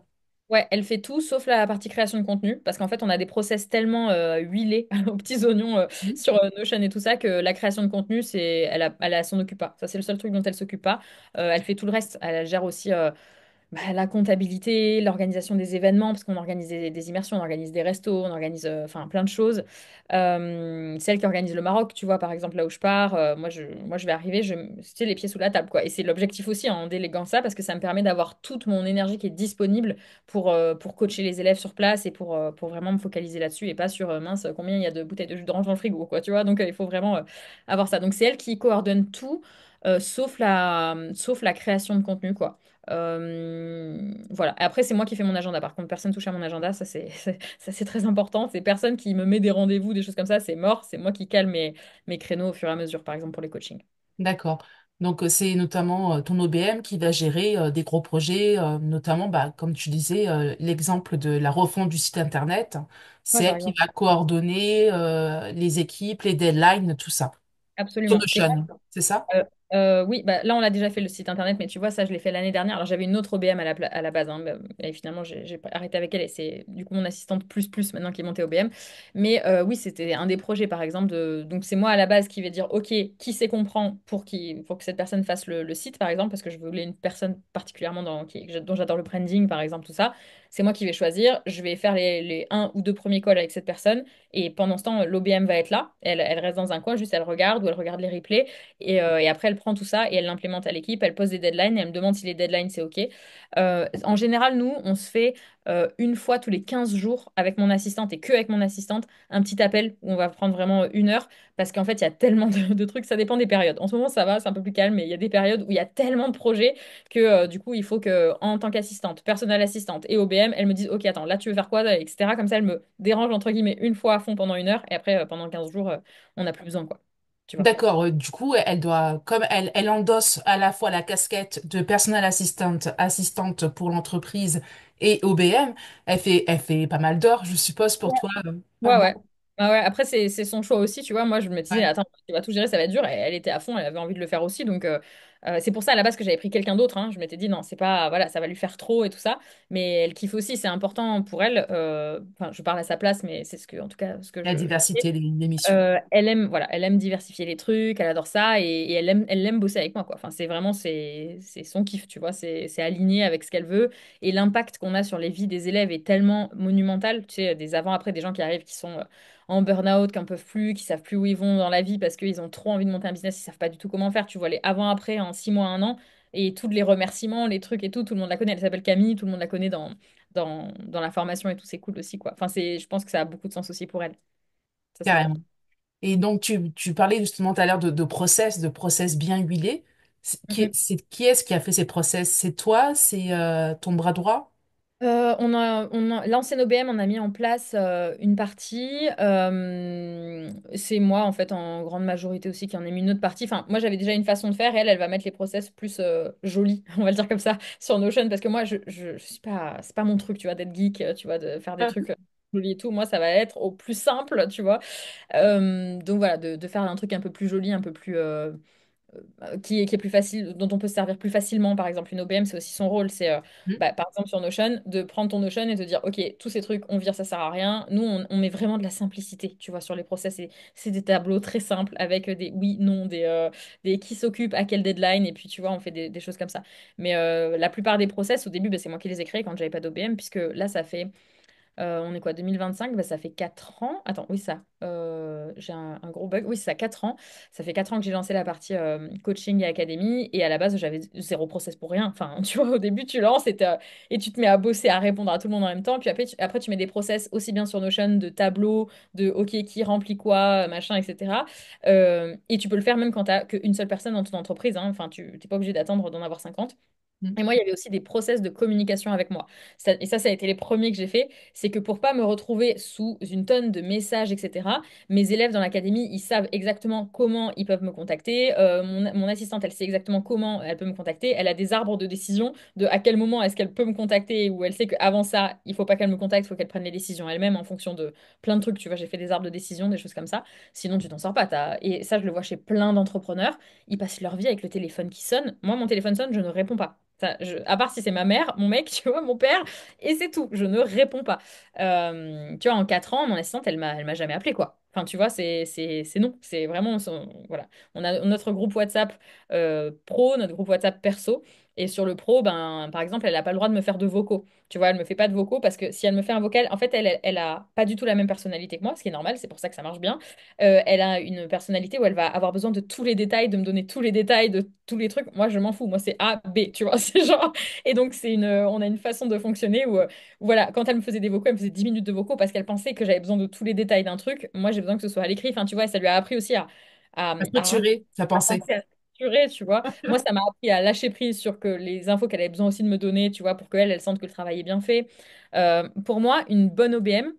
Ouais, elle fait tout sauf la partie création de contenu, parce qu'en fait, on a des process tellement huilés aux petits oignons Mhm. sur Notion et tout ça que la création de contenu, elle s'en occupe pas. Ça, c'est le seul truc dont elle s'occupe pas. Elle fait tout le reste. Elle gère aussi bah, la comptabilité, l'organisation des événements, parce qu'on organise des immersions, on organise des restos, on organise enfin plein de choses. Celle qui organise le Maroc, tu vois, par exemple, là où je pars, moi, je vais arriver, tu sais, les pieds sous la table, quoi. Et c'est l'objectif aussi en déléguant ça, parce que ça me permet d'avoir toute mon énergie qui est disponible pour coacher les élèves sur place et pour vraiment me focaliser là-dessus et pas sur, mince, combien il y a de bouteilles de jus d'orange dans le frigo, quoi, tu vois. Donc, il faut vraiment avoir ça. Donc, c'est elle qui coordonne tout, sauf la création de contenu, quoi. Voilà. Après, c'est moi qui fais mon agenda. Par contre, personne touche à mon agenda. Ça, ça, c'est très important. C'est personne qui me met des rendez-vous, des choses comme ça. C'est mort. C'est moi qui cale mes créneaux au fur et à mesure, par exemple, pour les coachings. D'accord. Donc, c'est notamment ton OBM qui va gérer des gros projets, notamment, bah, comme tu disais, l'exemple de la refonte du site Internet. Ouais, C'est par elle qui exemple. va coordonner les équipes, les deadlines, tout ça. Sur Absolument. C'est Notion, c'est ça? oui, bah, là on l'a déjà fait le site internet, mais tu vois, ça je l'ai fait l'année dernière. Alors j'avais une autre OBM à la base, hein, et finalement j'ai arrêté avec elle et c'est du coup mon assistante plus plus maintenant qui est montée OBM. Mais oui, c'était un des projets par exemple. Donc c'est moi à la base qui vais dire, ok, qui c'est qu'on prend pour que cette personne fasse le site par exemple, parce que je voulais une personne particulièrement dont j'adore le branding par exemple, tout ça. C'est moi qui vais choisir, je vais faire les un ou deux premiers calls avec cette personne et pendant ce temps, l'OBM va être là. Elle reste dans un coin, juste elle regarde ou elle regarde les replays. Et après, elle prend tout ça et elle l'implémente à l'équipe. Elle pose des deadlines et elle me demande si les deadlines, c'est OK. En général, nous, on se fait une fois tous les 15 jours avec mon assistante et que avec mon assistante, un petit appel où on va prendre vraiment 1 heure parce qu'en fait, il y a tellement de trucs. Ça dépend des périodes. En ce moment, ça va, c'est un peu plus calme, mais il y a des périodes où il y a tellement de projets que du coup, il faut que, en tant qu'assistante, personnelle assistante et OBM, elle me dise, OK, attends, là, tu veux faire quoi, etc. Comme ça, elle me dérange, entre guillemets, une fois à fond pendant 1 heure et après, pendant 15 jours, on n'a plus besoin, quoi. Tu vois. D'accord. Du coup, elle doit, comme elle endosse à la fois la casquette de personal assistant, assistante pour l'entreprise et OBM, elle fait pas mal d'heures, je suppose, pour toi, par Ouais, mois. ouais. Ah ouais. Après, c'est son choix aussi, tu vois. Moi, je me disais, Ouais. attends, tu vas tout gérer, ça va être dur. Et elle était à fond, elle avait envie de le faire aussi. Donc, c'est pour ça à la base que j'avais pris quelqu'un d'autre, hein. Je m'étais dit, non, c'est pas, voilà, ça va lui faire trop et tout ça. Mais elle kiffe aussi, c'est important pour elle. Enfin, je parle à sa place, mais c'est en tout cas, ce que La je sais. diversité des missions. Elle aime, voilà, elle aime diversifier les trucs, elle adore ça et elle aime bosser avec moi, quoi. Enfin, c'est vraiment, c'est son kiff, tu vois. C'est aligné avec ce qu'elle veut. Et l'impact qu'on a sur les vies des élèves est tellement monumental. Tu sais, des avant-après, des gens qui arrivent qui sont en burn-out, qui n'en peuvent plus, qui savent plus où ils vont dans la vie parce qu'ils ont trop envie de monter un business, ils savent pas du tout comment faire. Tu vois les avant-après en 6 mois, 1 an et tous les remerciements, les trucs et tout le monde la connaît. Elle s'appelle Camille, tout le monde la connaît dans la formation et tout. C'est cool aussi, quoi. Enfin, je pense que ça a beaucoup de sens aussi pour elle. Ça, c'est Carrément. important. Et donc, tu parlais justement tout à l'heure de process bien huilés. Qui est-ce qui a fait ces process? C'est toi? C'est ton bras droit? L'ancienne OBM, on a mis en place une partie. C'est moi, en fait, en grande majorité aussi, qui en ai mis une autre partie. Enfin, moi, j'avais déjà une façon de faire et elle va mettre les process plus jolis, on va le dire comme ça, sur Notion. Parce que moi, je suis pas, c'est pas mon truc, tu vois, d'être geek, tu vois, de faire des trucs jolis et tout. Moi, ça va être au plus simple, tu vois. Donc voilà, de faire un truc un peu plus joli, un peu plus qui est plus facile, dont on peut se servir plus facilement. Par exemple, une OBM, c'est aussi son rôle. C'est, Mm. par exemple, sur Notion, de prendre ton Notion et de dire, OK, tous ces trucs, on vire, ça sert à rien. Nous, on met vraiment de la simplicité, tu vois, sur les process. C'est des tableaux très simples avec des oui, non, des qui s'occupe, à quelle deadline, et puis, tu vois, on fait des choses comme ça. Mais la plupart des process, au début, bah, c'est moi qui les ai créés quand j'avais pas d'OBM, puisque là, ça fait on est quoi, 2025? Bah, ça fait 4 ans. Attends, oui, ça. J'ai un gros bug. Oui, c'est ça, 4 ans. Ça fait 4 ans que j'ai lancé la partie coaching et académie. Et à la base, j'avais zéro process pour rien. Enfin, tu vois, au début, tu lances et tu te mets à bosser, à répondre à tout le monde en même temps. Puis après, tu mets des process aussi bien sur Notion, de tableaux, de OK, qui remplit quoi, machin, etc. Et tu peux le faire même quand tu n'as qu'une seule personne dans ton entreprise, hein. Enfin, tu n'es pas obligé d'attendre d'en avoir 50. Mm. Et moi, il y avait aussi des process de communication avec moi. Et ça a été les premiers que j'ai fait. C'est que pour pas me retrouver sous une tonne de messages, etc., mes élèves dans l'académie, ils savent exactement comment ils peuvent me contacter. Mon assistante, elle sait exactement comment elle peut me contacter. Elle a des arbres de décision de à quel moment est-ce qu'elle peut me contacter, ou elle sait qu'avant ça, il faut pas qu'elle me contacte, il faut qu'elle prenne les décisions elle-même en fonction de plein de trucs. Tu vois, j'ai fait des arbres de décision, des choses comme ça. Sinon, tu t'en sors pas. Et ça, je le vois chez plein d'entrepreneurs. Ils passent leur vie avec le téléphone qui sonne. Moi, mon téléphone sonne, je ne réponds pas. À part si c'est ma mère, mon mec, tu vois, mon père, et c'est tout, je ne réponds pas. Tu vois, en 4 ans, mon assistante, elle m'a jamais appelé, quoi. Enfin, tu vois, c'est non, c'est vraiment, voilà. On a notre groupe WhatsApp pro, notre groupe WhatsApp perso, et sur le pro, ben, par exemple, elle n'a pas le droit de me faire de vocaux. Tu vois, elle me fait pas de vocaux parce que si elle me fait un vocal, en fait, elle a pas du tout la même personnalité que moi, ce qui est normal, c'est pour ça que ça marche bien. Elle a une personnalité où elle va avoir besoin de tous les détails, de me donner tous les détails de tous les trucs. Moi, je m'en fous. Moi, c'est A, B, tu vois. C'est genre. Et donc, on a une façon de fonctionner où, voilà, quand elle me faisait des vocaux, elle me faisait 10 minutes de vocaux parce qu'elle pensait que j'avais besoin de tous les détails d'un truc. Moi, j'ai besoin que ce soit à l'écrit. Enfin, tu vois, ça lui a appris aussi À à structurer sa pensée. penser à structurer, tu vois. Moi, ça m'a appris à lâcher prise sur que les infos qu'elle avait besoin aussi de me donner, tu vois, pour qu'elle, elle sente que le travail est bien fait. Pour moi, une bonne OBM,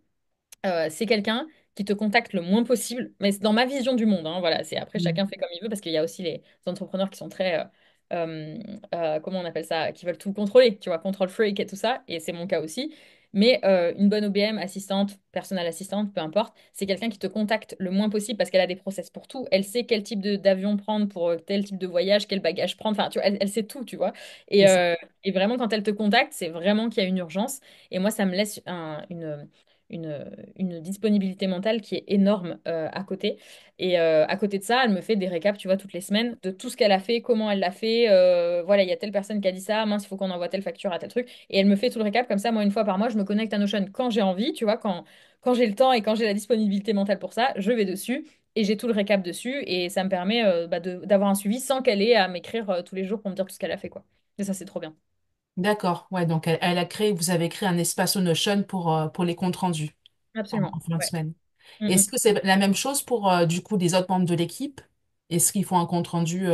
c'est quelqu'un qui te contacte le moins possible, mais c'est dans ma vision du monde, hein, voilà, c'est après Mm. chacun fait comme il veut parce qu'il y a aussi les entrepreneurs qui sont très comment on appelle ça, qui veulent tout contrôler, tu vois, control freak et tout ça, et c'est mon cas aussi. Mais une bonne OBM, assistante, personnelle assistante, peu importe, c'est quelqu'un qui te contacte le moins possible parce qu'elle a des process pour tout. Elle sait quel type d'avion prendre pour tel type de voyage, quel bagage prendre. Enfin, tu vois, elle sait tout, tu vois. C'est Et, ça. euh, et vraiment, quand elle te contacte, c'est vraiment qu'il y a une urgence. Et moi, ça me laisse une disponibilité mentale qui est énorme à côté. Et à côté de ça, elle me fait des récaps, tu vois, toutes les semaines de tout ce qu'elle a fait, comment elle l'a fait. Voilà, il y a telle personne qui a dit ça, mince, il faut qu'on envoie telle facture à tel truc. Et elle me fait tout le récap comme ça, moi, une fois par mois, je me connecte à Notion quand j'ai envie, tu vois, quand j'ai le temps et quand j'ai la disponibilité mentale pour ça, je vais dessus. Et j'ai tout le récap dessus, et ça me permet d'avoir un suivi sans qu'elle ait à m'écrire tous les jours pour me dire tout ce qu'elle a fait, quoi. Et ça, c'est trop bien. D'accord. Ouais, donc elle a créé, vous avez créé un espace au Notion pour les comptes rendus Absolument. en fin de Ouais. semaine. Mm, Est-ce mm. que c'est la même chose pour du coup les autres membres de l'équipe? Est-ce qu'ils font un compte rendu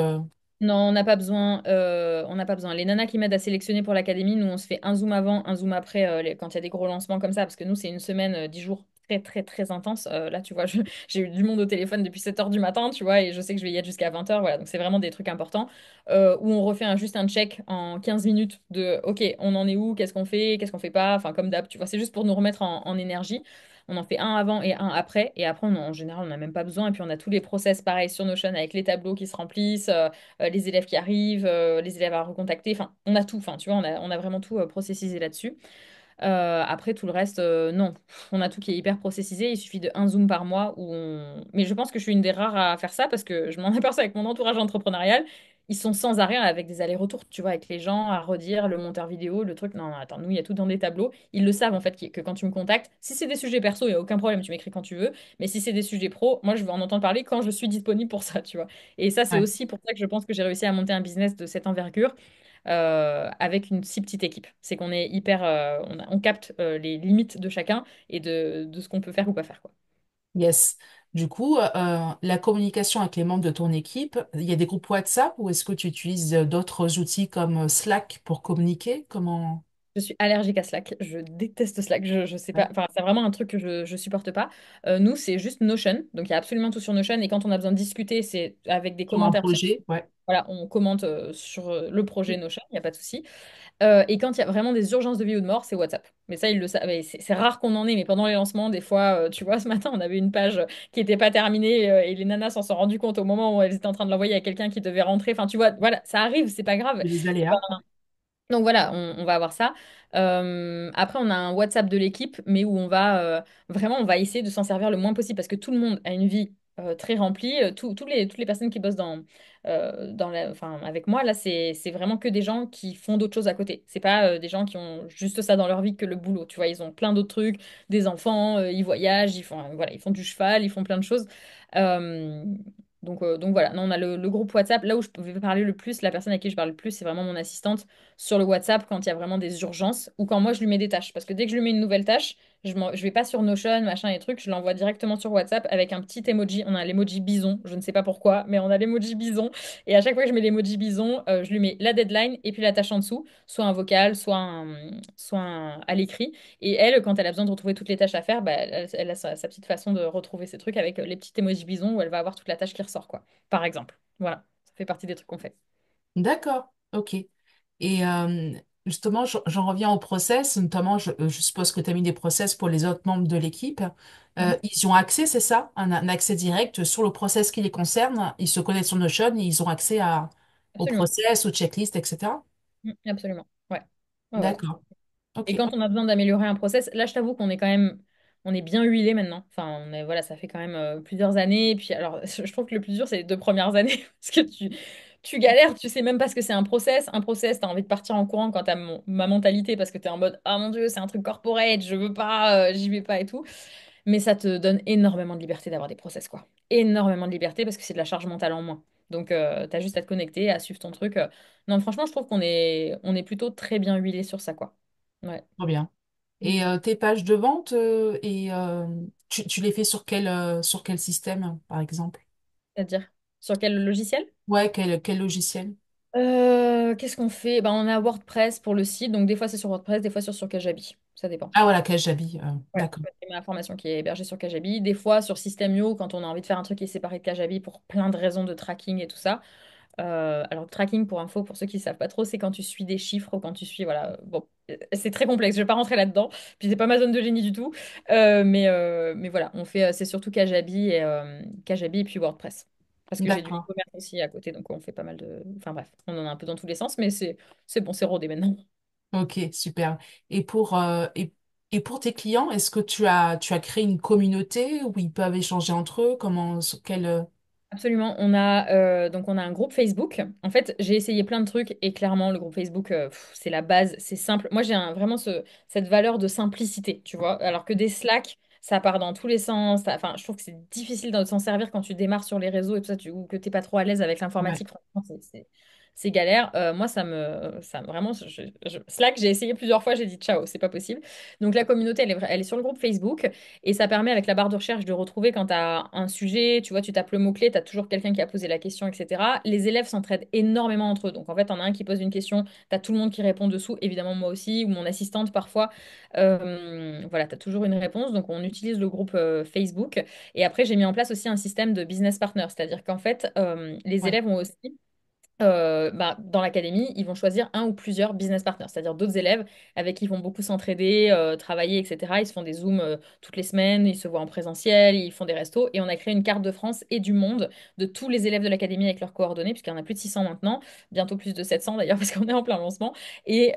Non, on n'a pas besoin. On n'a pas besoin. Les nanas qui m'aident à sélectionner pour l'académie, nous, on se fait un zoom avant, un zoom après, quand il y a des gros lancements comme ça, parce que nous, c'est une semaine, 10 jours très, très, très intense. Là, tu vois, j'ai eu du monde au téléphone depuis 7 heures du matin, tu vois, et je sais que je vais y être jusqu'à 20 heures. Voilà, donc c'est vraiment des trucs importants, où on refait juste un check en 15 minutes de, OK, on en est où, qu'est-ce qu'on fait pas, enfin, comme d'hab, tu vois, c'est juste pour nous remettre en énergie. On en fait un avant et un après. Et après, en général, on n'a même pas besoin. Et puis, on a tous les process pareil sur Notion avec les tableaux qui se remplissent. Les élèves qui arrivent, les élèves à recontacter. Enfin, on a tout. Enfin, tu vois, on a vraiment tout processisé là-dessus. Après, tout le reste, non. On a tout qui est hyper processisé. Il suffit de un zoom par mois Mais je pense que je suis une des rares à faire ça parce que je m'en aperçois avec mon entourage entrepreneurial. Ils sont sans arrêt avec des allers-retours, tu vois, avec les gens à redire le monteur vidéo, le truc. Non, non, attends, nous, il y a tout dans des tableaux. Ils le savent, en fait, que quand tu me contactes, si c'est des sujets perso, il n'y a aucun problème, tu m'écris quand tu veux. Mais si c'est des sujets pro, moi, je veux en entendre parler quand je suis disponible pour ça, tu vois. Et ça, c'est ouais. aussi pour ça que je pense que j'ai réussi à monter un business de cette envergure avec une si petite équipe. C'est qu'on est hyper, on capte les limites de chacun et de ce qu'on peut faire ou pas faire, quoi. Yes. Du coup, la communication avec les membres de ton équipe, il y a des groupes WhatsApp ou est-ce que tu utilises d'autres outils comme Slack pour communiquer? Comment? Je suis allergique à Slack. Je déteste Slack. Je sais pas. Ouais. Enfin, c'est vraiment un truc que je supporte pas. Nous, c'est juste Notion. Donc, il y a absolument tout sur Notion. Et quand on a besoin de discuter, c'est avec des Sur un commentaires. projet, ouais. Voilà, on commente sur le projet Notion. Il n'y a pas de souci. Et quand il y a vraiment des urgences de vie ou de mort, c'est WhatsApp. Mais ça, ils le savent. Et c'est rare qu'on en ait. Mais pendant les lancements, des fois, tu vois, ce matin, on avait une page qui n'était pas terminée et les nanas s'en sont rendues compte au moment où elles étaient en train de l'envoyer à quelqu'un qui devait rentrer. Enfin, tu vois, voilà, ça arrive, c'est pas grave. Les aléas. Donc voilà, on va avoir ça. Après, on a un WhatsApp de l'équipe, mais où on va vraiment, on va essayer de s'en servir le moins possible parce que tout le monde a une vie très remplie. Toutes les personnes qui bossent enfin, avec moi, là, c'est vraiment que des gens qui font d'autres choses à côté. C'est pas des gens qui ont juste ça dans leur vie que le boulot. Tu vois, ils ont plein d'autres trucs, des enfants, ils voyagent, voilà, ils font du cheval, ils font plein de choses. Euh, donc voilà, non, on a le groupe WhatsApp. Là où je vais parler le plus, la personne à qui je parle le plus, c'est vraiment mon assistante sur le WhatsApp quand il y a vraiment des urgences ou quand moi je lui mets des tâches. Parce que dès que je lui mets une nouvelle tâche, je vais pas sur Notion, machin et trucs, je l'envoie directement sur WhatsApp avec un petit emoji. On a l'emoji bison, je ne sais pas pourquoi, mais on a l'emoji bison. Et à chaque fois que je mets l'emoji bison, je lui mets la deadline et puis la tâche en dessous, soit un vocal, à l'écrit. Et elle, quand elle a besoin de retrouver toutes les tâches à faire, bah, elle a sa petite façon de retrouver ces trucs avec les petits emojis bisons où elle va avoir toute la tâche qui ressort, quoi. Par exemple. Voilà, ça fait partie des trucs qu'on fait. D'accord, ok. Et justement, j'en reviens au process, notamment, je suppose que tu as mis des process pour les autres membres de l'équipe. Mhm. Ils y ont accès, c'est ça? Un accès direct sur le process qui les concerne. Ils se connaissent sur Notion et ils ont accès au Absolument. process, aux checklists, etc. Absolument. Ouais. Ouais, ouais. D'accord, Et ok. quand on a besoin d'améliorer un process, là, je t'avoue qu'on est quand même, on est bien huilé maintenant. Enfin, voilà, ça fait quand même plusieurs années. Et puis, alors, je trouve que le plus dur, c'est les 2 premières années. Parce que tu galères, tu sais même pas ce que c'est un process. Un process, t'as envie de partir en courant quand t'as ma mentalité parce que t'es en mode, ah mon Dieu, c'est un truc corporate, je veux pas, j'y vais pas et tout. Mais ça te donne énormément de liberté d'avoir des process, quoi. Énormément de liberté parce que c'est de la charge mentale en moins. Donc, t'as juste à te connecter, à suivre ton truc. Non, franchement, je trouve qu'on est plutôt très bien huilé sur ça, quoi. Ouais. Trop bien. Mm. Et tes pages de vente, tu les fais sur quel système, par exemple? C'est-à-dire, sur quel logiciel? Ouais, quel logiciel? Qu'est-ce qu'on fait? Ben, on a WordPress pour le site, donc des fois c'est sur WordPress, des fois sur Kajabi. Ça dépend. Ah voilà, Kajabi. Ouais, D'accord. c'est ma formation qui est hébergée sur Kajabi. Des fois sur System.io, quand on a envie de faire un truc qui est séparé de Kajabi pour plein de raisons de tracking et tout ça. Alors, le tracking, pour info, pour ceux qui ne savent pas trop, c'est quand tu suis des chiffres ou quand tu suis. Voilà, bon, c'est très complexe, je ne vais pas rentrer là-dedans. Puis, c'est pas ma zone de génie du tout. Mais voilà, on fait, c'est surtout Kajabi et puis WordPress. Parce que j'ai du D'accord. e-commerce aussi à côté, donc on fait pas mal de. Enfin bref, on en a un peu dans tous les sens, mais c'est bon, c'est rodé maintenant. Ok, super. Et pour tes clients, est-ce que tu as créé une communauté où ils peuvent échanger entre eux? Sur quel, Absolument. Donc on a un groupe Facebook. En fait, j'ai essayé plein de trucs et clairement, le groupe Facebook, c'est la base, c'est simple. Moi, j'ai vraiment cette valeur de simplicité, tu vois. Alors que des Slack, ça part dans tous les sens. Enfin, je trouve que c'est difficile de s'en servir quand tu démarres sur les réseaux et tout ça, ou que t'es pas trop à l'aise avec ouais, l'informatique. Franchement, c'est galère. Moi, vraiment, Slack, j'ai essayé plusieurs fois, j'ai dit ciao, c'est pas possible. Donc la communauté, elle est sur le groupe Facebook. Et ça permet avec la barre de recherche de retrouver quand tu as un sujet, tu vois, tu tapes le mot-clé, tu as toujours quelqu'un qui a posé la question, etc. Les élèves s'entraident énormément entre eux. Donc en fait, on a un qui pose une question, tu as tout le monde qui répond dessous, évidemment moi aussi, ou mon assistante parfois. Voilà, tu as toujours une réponse. Donc on utilise le groupe Facebook. Et après, j'ai mis en place aussi un système de business partner, c'est-à-dire qu'en fait, les ouais, élèves ont aussi dans l'académie, ils vont choisir un ou plusieurs business partners, c'est-à-dire d'autres élèves avec qui ils vont beaucoup s'entraider, travailler, etc. Ils se font des zooms toutes les semaines, ils se voient en présentiel, ils font des restos. Et on a créé une carte de France et du monde de tous les élèves de l'académie avec leurs coordonnées, puisqu'il y en a plus de 600 maintenant, bientôt plus de 700 d'ailleurs, parce qu'on est en plein lancement. Et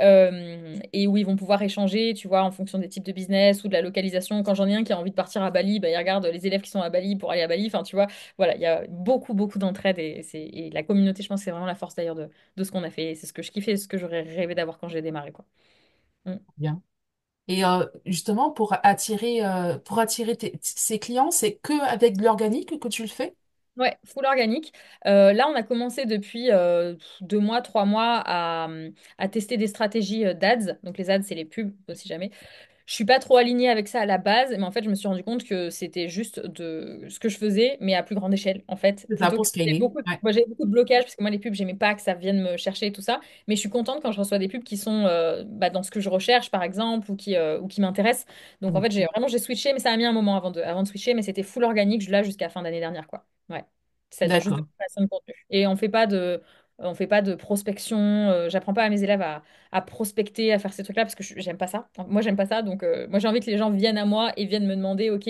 où ils vont pouvoir échanger, tu vois, en fonction des types de business ou de la localisation. Quand j'en ai un qui a envie de partir à Bali, bah, il regarde les élèves qui sont à Bali pour aller à Bali. Enfin, tu vois, voilà, il y a beaucoup, beaucoup d'entraide et la communauté, je pense, c'est vraiment la force d'ailleurs de ce qu'on a fait. C'est ce que je kiffais, ce que j'aurais rêvé d'avoir quand j'ai démarré, quoi. Mm. bien. Et justement, pour attirer ces clients, c'est que avec de l'organique que tu le fais? Ouais, full organique. Là, on a commencé depuis 2 mois, 3 mois à tester des stratégies d'ADS. Donc, les ads, c'est les pubs, si jamais. je suis pas trop alignée avec ça à la base, mais en fait, je me suis rendu compte que c'était juste de ce que je faisais, mais à plus grande échelle, en fait. C'est ça Plutôt que pour scaler. Ouais. moi, j'avais beaucoup de blocages parce que moi, les pubs, j'aimais pas que ça vienne me chercher et tout ça. Mais je suis contente quand je reçois des pubs qui sont bah, dans ce que je recherche, par exemple, ou qui m'intéressent. Donc, en fait, Mm. j'ai switché, mais ça a mis un moment avant de switcher, mais c'était full organique, là, jusqu'à fin d'année dernière, quoi. Ouais. C'est-à-dire juste de D'accord. la création de contenu. Et on fait pas de prospection. J'apprends pas à mes élèves à prospecter, à faire ces trucs-là parce que j'aime pas ça. Moi, j'aime pas ça. Donc, moi, j'ai envie que les gens viennent à moi et viennent me demander, OK,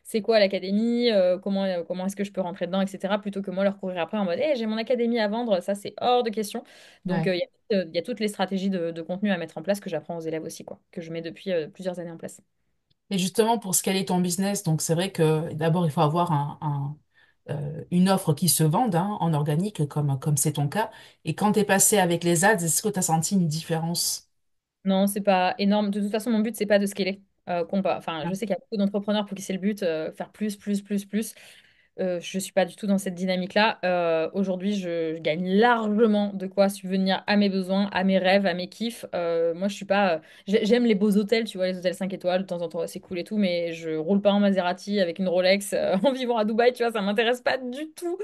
c'est quoi l'académie? Comment est-ce que je peux rentrer dedans, etc. Plutôt que moi leur courir après en mode, j'ai mon académie à vendre. Ça, c'est hors de question. Donc, Ouais. il y a toutes les stratégies de contenu à mettre en place que j'apprends aux élèves aussi, quoi, que je mets depuis plusieurs années en place. Et justement, pour scaler ton business, donc c'est vrai que d'abord, il faut avoir une offre qui se vende hein, en organique, comme c'est ton cas. Et quand tu es passé avec les ads, est-ce que tu as senti une différence? Non, c'est pas énorme. De toute façon, mon but, c'est pas de scaler. Enfin, Ah, je sais qu'il y a beaucoup d'entrepreneurs pour qui c'est le but, faire plus, plus, plus, plus. Je suis pas du tout dans cette dynamique-là. Aujourd'hui, je gagne largement de quoi subvenir à mes besoins, à mes rêves, à mes kiffs. Moi, je suis pas. J'aime les beaux hôtels, tu vois, les hôtels 5 étoiles, de temps en temps, c'est cool et tout, mais je roule pas en Maserati avec une Rolex en vivant à Dubaï, tu vois, ça m'intéresse pas du tout.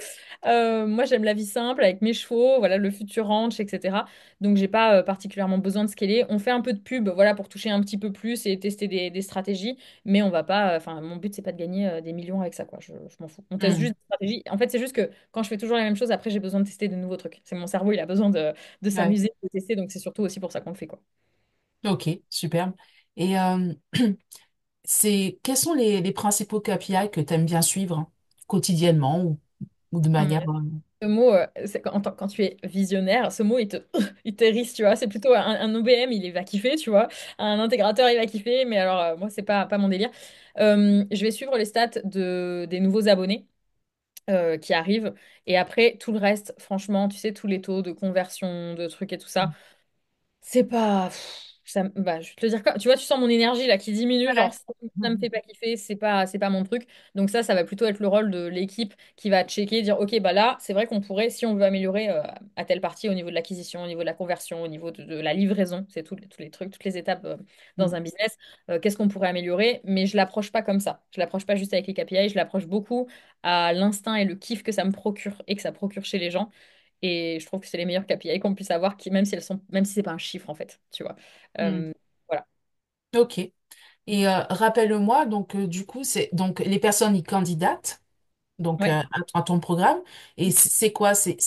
Moi, j'aime la vie simple avec mes chevaux, voilà, le futur ranch, etc. Donc, j'ai pas particulièrement besoin de scaler. On fait un peu de pub, voilà, pour toucher un petit peu plus et tester des stratégies. Mais on va pas, enfin, mon but, c'est pas de gagner des millions avec ça, quoi. Je m'en fous. On teste hmm. juste des stratégies. En fait, c'est juste que quand je fais toujours la même chose, après, j'ai besoin de tester de nouveaux trucs. C'est mon cerveau, il a besoin de Ouais. s'amuser, de tester. Donc, c'est surtout aussi pour ça qu'on le fait, quoi. Ok, superbe. Et quels sont les principaux KPI que tu aimes bien suivre quotidiennement ou de Hum, manière... Ce mot, quand tu es visionnaire, ce mot, il te hérisse, tu vois. C'est plutôt un OBM, il va kiffer, tu vois. Un intégrateur, il va kiffer. Mais alors, moi, c'est pas mon délire. Je vais suivre les stats des nouveaux abonnés. Qui arrivent. Et après, tout le reste, franchement, tu sais, tous les taux de conversion, de trucs et tout ça, c'est pas. Bah, je vais te le dire quoi. Tu vois, tu sens mon énergie là qui diminue. Ouais. Genre, ça me fait pas kiffer, c'est pas mon truc. Donc, ça va plutôt être le rôle de l'équipe qui va checker, dire, OK, bah là, c'est vrai qu'on pourrait, si on veut améliorer à telle partie au niveau de l'acquisition, au niveau de la conversion, au niveau de la livraison, c'est tous les trucs, toutes les étapes dans un business, qu'est-ce qu'on pourrait améliorer. Mais je l'approche pas comme ça. Je l'approche pas juste avec les KPI, je l'approche beaucoup à l'instinct et le kiff que ça me procure et que ça procure chez les gens. Et je trouve que c'est les meilleurs KPI qu'on puisse avoir, même si même si c'est pas un chiffre en fait, tu vois. Hmm. Euh, voilà. Ok. Et rappelle-moi, donc du coup, c'est donc les personnes y candidatent donc Ouais. à ton programme. Et c'est quoi? C'est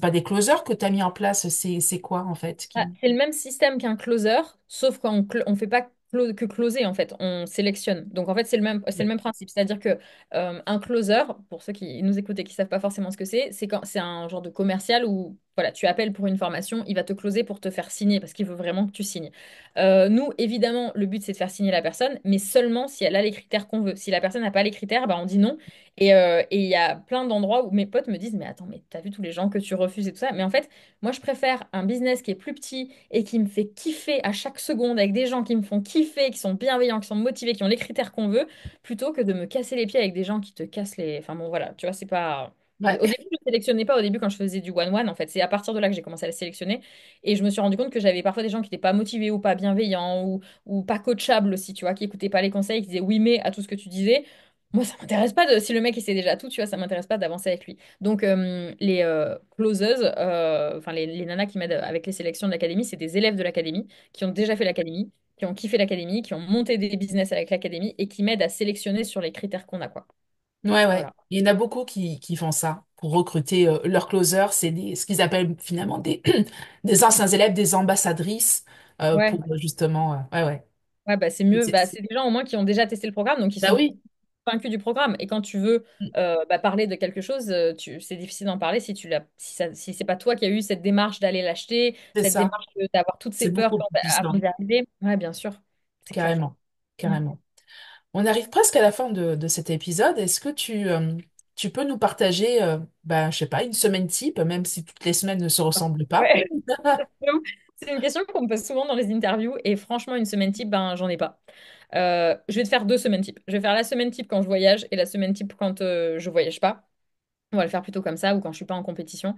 pas des closers que tu as mis en place, c'est quoi en fait Ah, qui... c'est le même système qu'un closer, sauf qu'on fait pas que closer en fait, on sélectionne. Donc en fait c'est le même principe, c'est-à-dire que un closer, pour ceux qui nous écoutent et qui savent pas forcément ce que c'est quand c'est un genre de commercial où voilà, tu appelles pour une formation, il va te closer pour te faire signer parce qu'il veut vraiment que tu signes. Nous évidemment le but c'est de faire signer la personne, mais seulement si elle a les critères qu'on veut. Si la personne n'a pas les critères, bah on dit non. Et il y a plein d'endroits où mes potes me disent mais attends mais t'as vu tous les gens que tu refuses et tout ça, mais en fait moi, je préfère un business qui est plus petit et qui me fait kiffer à chaque seconde avec des gens qui me font kiffer, qui sont bienveillants, qui sont motivés, qui ont les critères qu'on veut, plutôt que de me casser les pieds avec des gens qui te cassent les... Enfin bon, voilà, tu vois, c'est pas... Ouais, Au début, je ne sélectionnais pas au début quand je faisais du one-one, en fait. C'est à partir de là que j'ai commencé à les sélectionner. Et je me suis rendu compte que j'avais parfois des gens qui n'étaient pas motivés ou pas bienveillants ou pas coachables aussi, tu vois, qui n'écoutaient pas les conseils, qui disaient oui, mais à tout ce que tu disais. Moi, ça m'intéresse pas de... Si le mec il sait déjà tout, tu vois, ça m'intéresse pas d'avancer avec lui. Donc, les closeuses, enfin les nanas qui m'aident avec les sélections de l'académie, c'est des élèves de l'académie qui ont déjà fait l'académie, qui ont kiffé l'académie, qui ont monté des business avec l'académie et qui m'aident à sélectionner sur les critères qu'on a, quoi. ouais, ouais. Voilà. Il y en a beaucoup qui font ça pour recruter leurs closers. Ce qu'ils appellent finalement des anciens élèves, des ambassadrices Ouais, pour justement... ouais, ouais. ouais, bah c'est mieux. C'est- Bah, c'est- c'est des gens au moins qui ont déjà testé le programme, donc ils Bah sont oui, convaincus du programme. Et quand tu veux bah, parler de quelque chose, c'est difficile d'en parler si c'est pas toi qui as eu cette démarche d'aller l'acheter, c'est cette ça. démarche d'avoir toutes C'est ces peurs beaucoup plus avant puissant. d'y arriver. Ouais, bien sûr, c'est clair. Carrément. Mm. Carrément. On arrive presque à la fin de cet épisode. Est-ce que tu peux nous partager, je sais pas, une semaine type, même si toutes les semaines ne se ressemblent pas? Ouais. C'est une question qu'on me pose souvent dans les interviews et franchement, une semaine type, ben, j'en ai pas. Je vais te faire 2 semaines type. Je vais faire la semaine type quand je voyage et la semaine type quand je voyage pas. On va le faire plutôt comme ça ou quand je suis pas en compétition.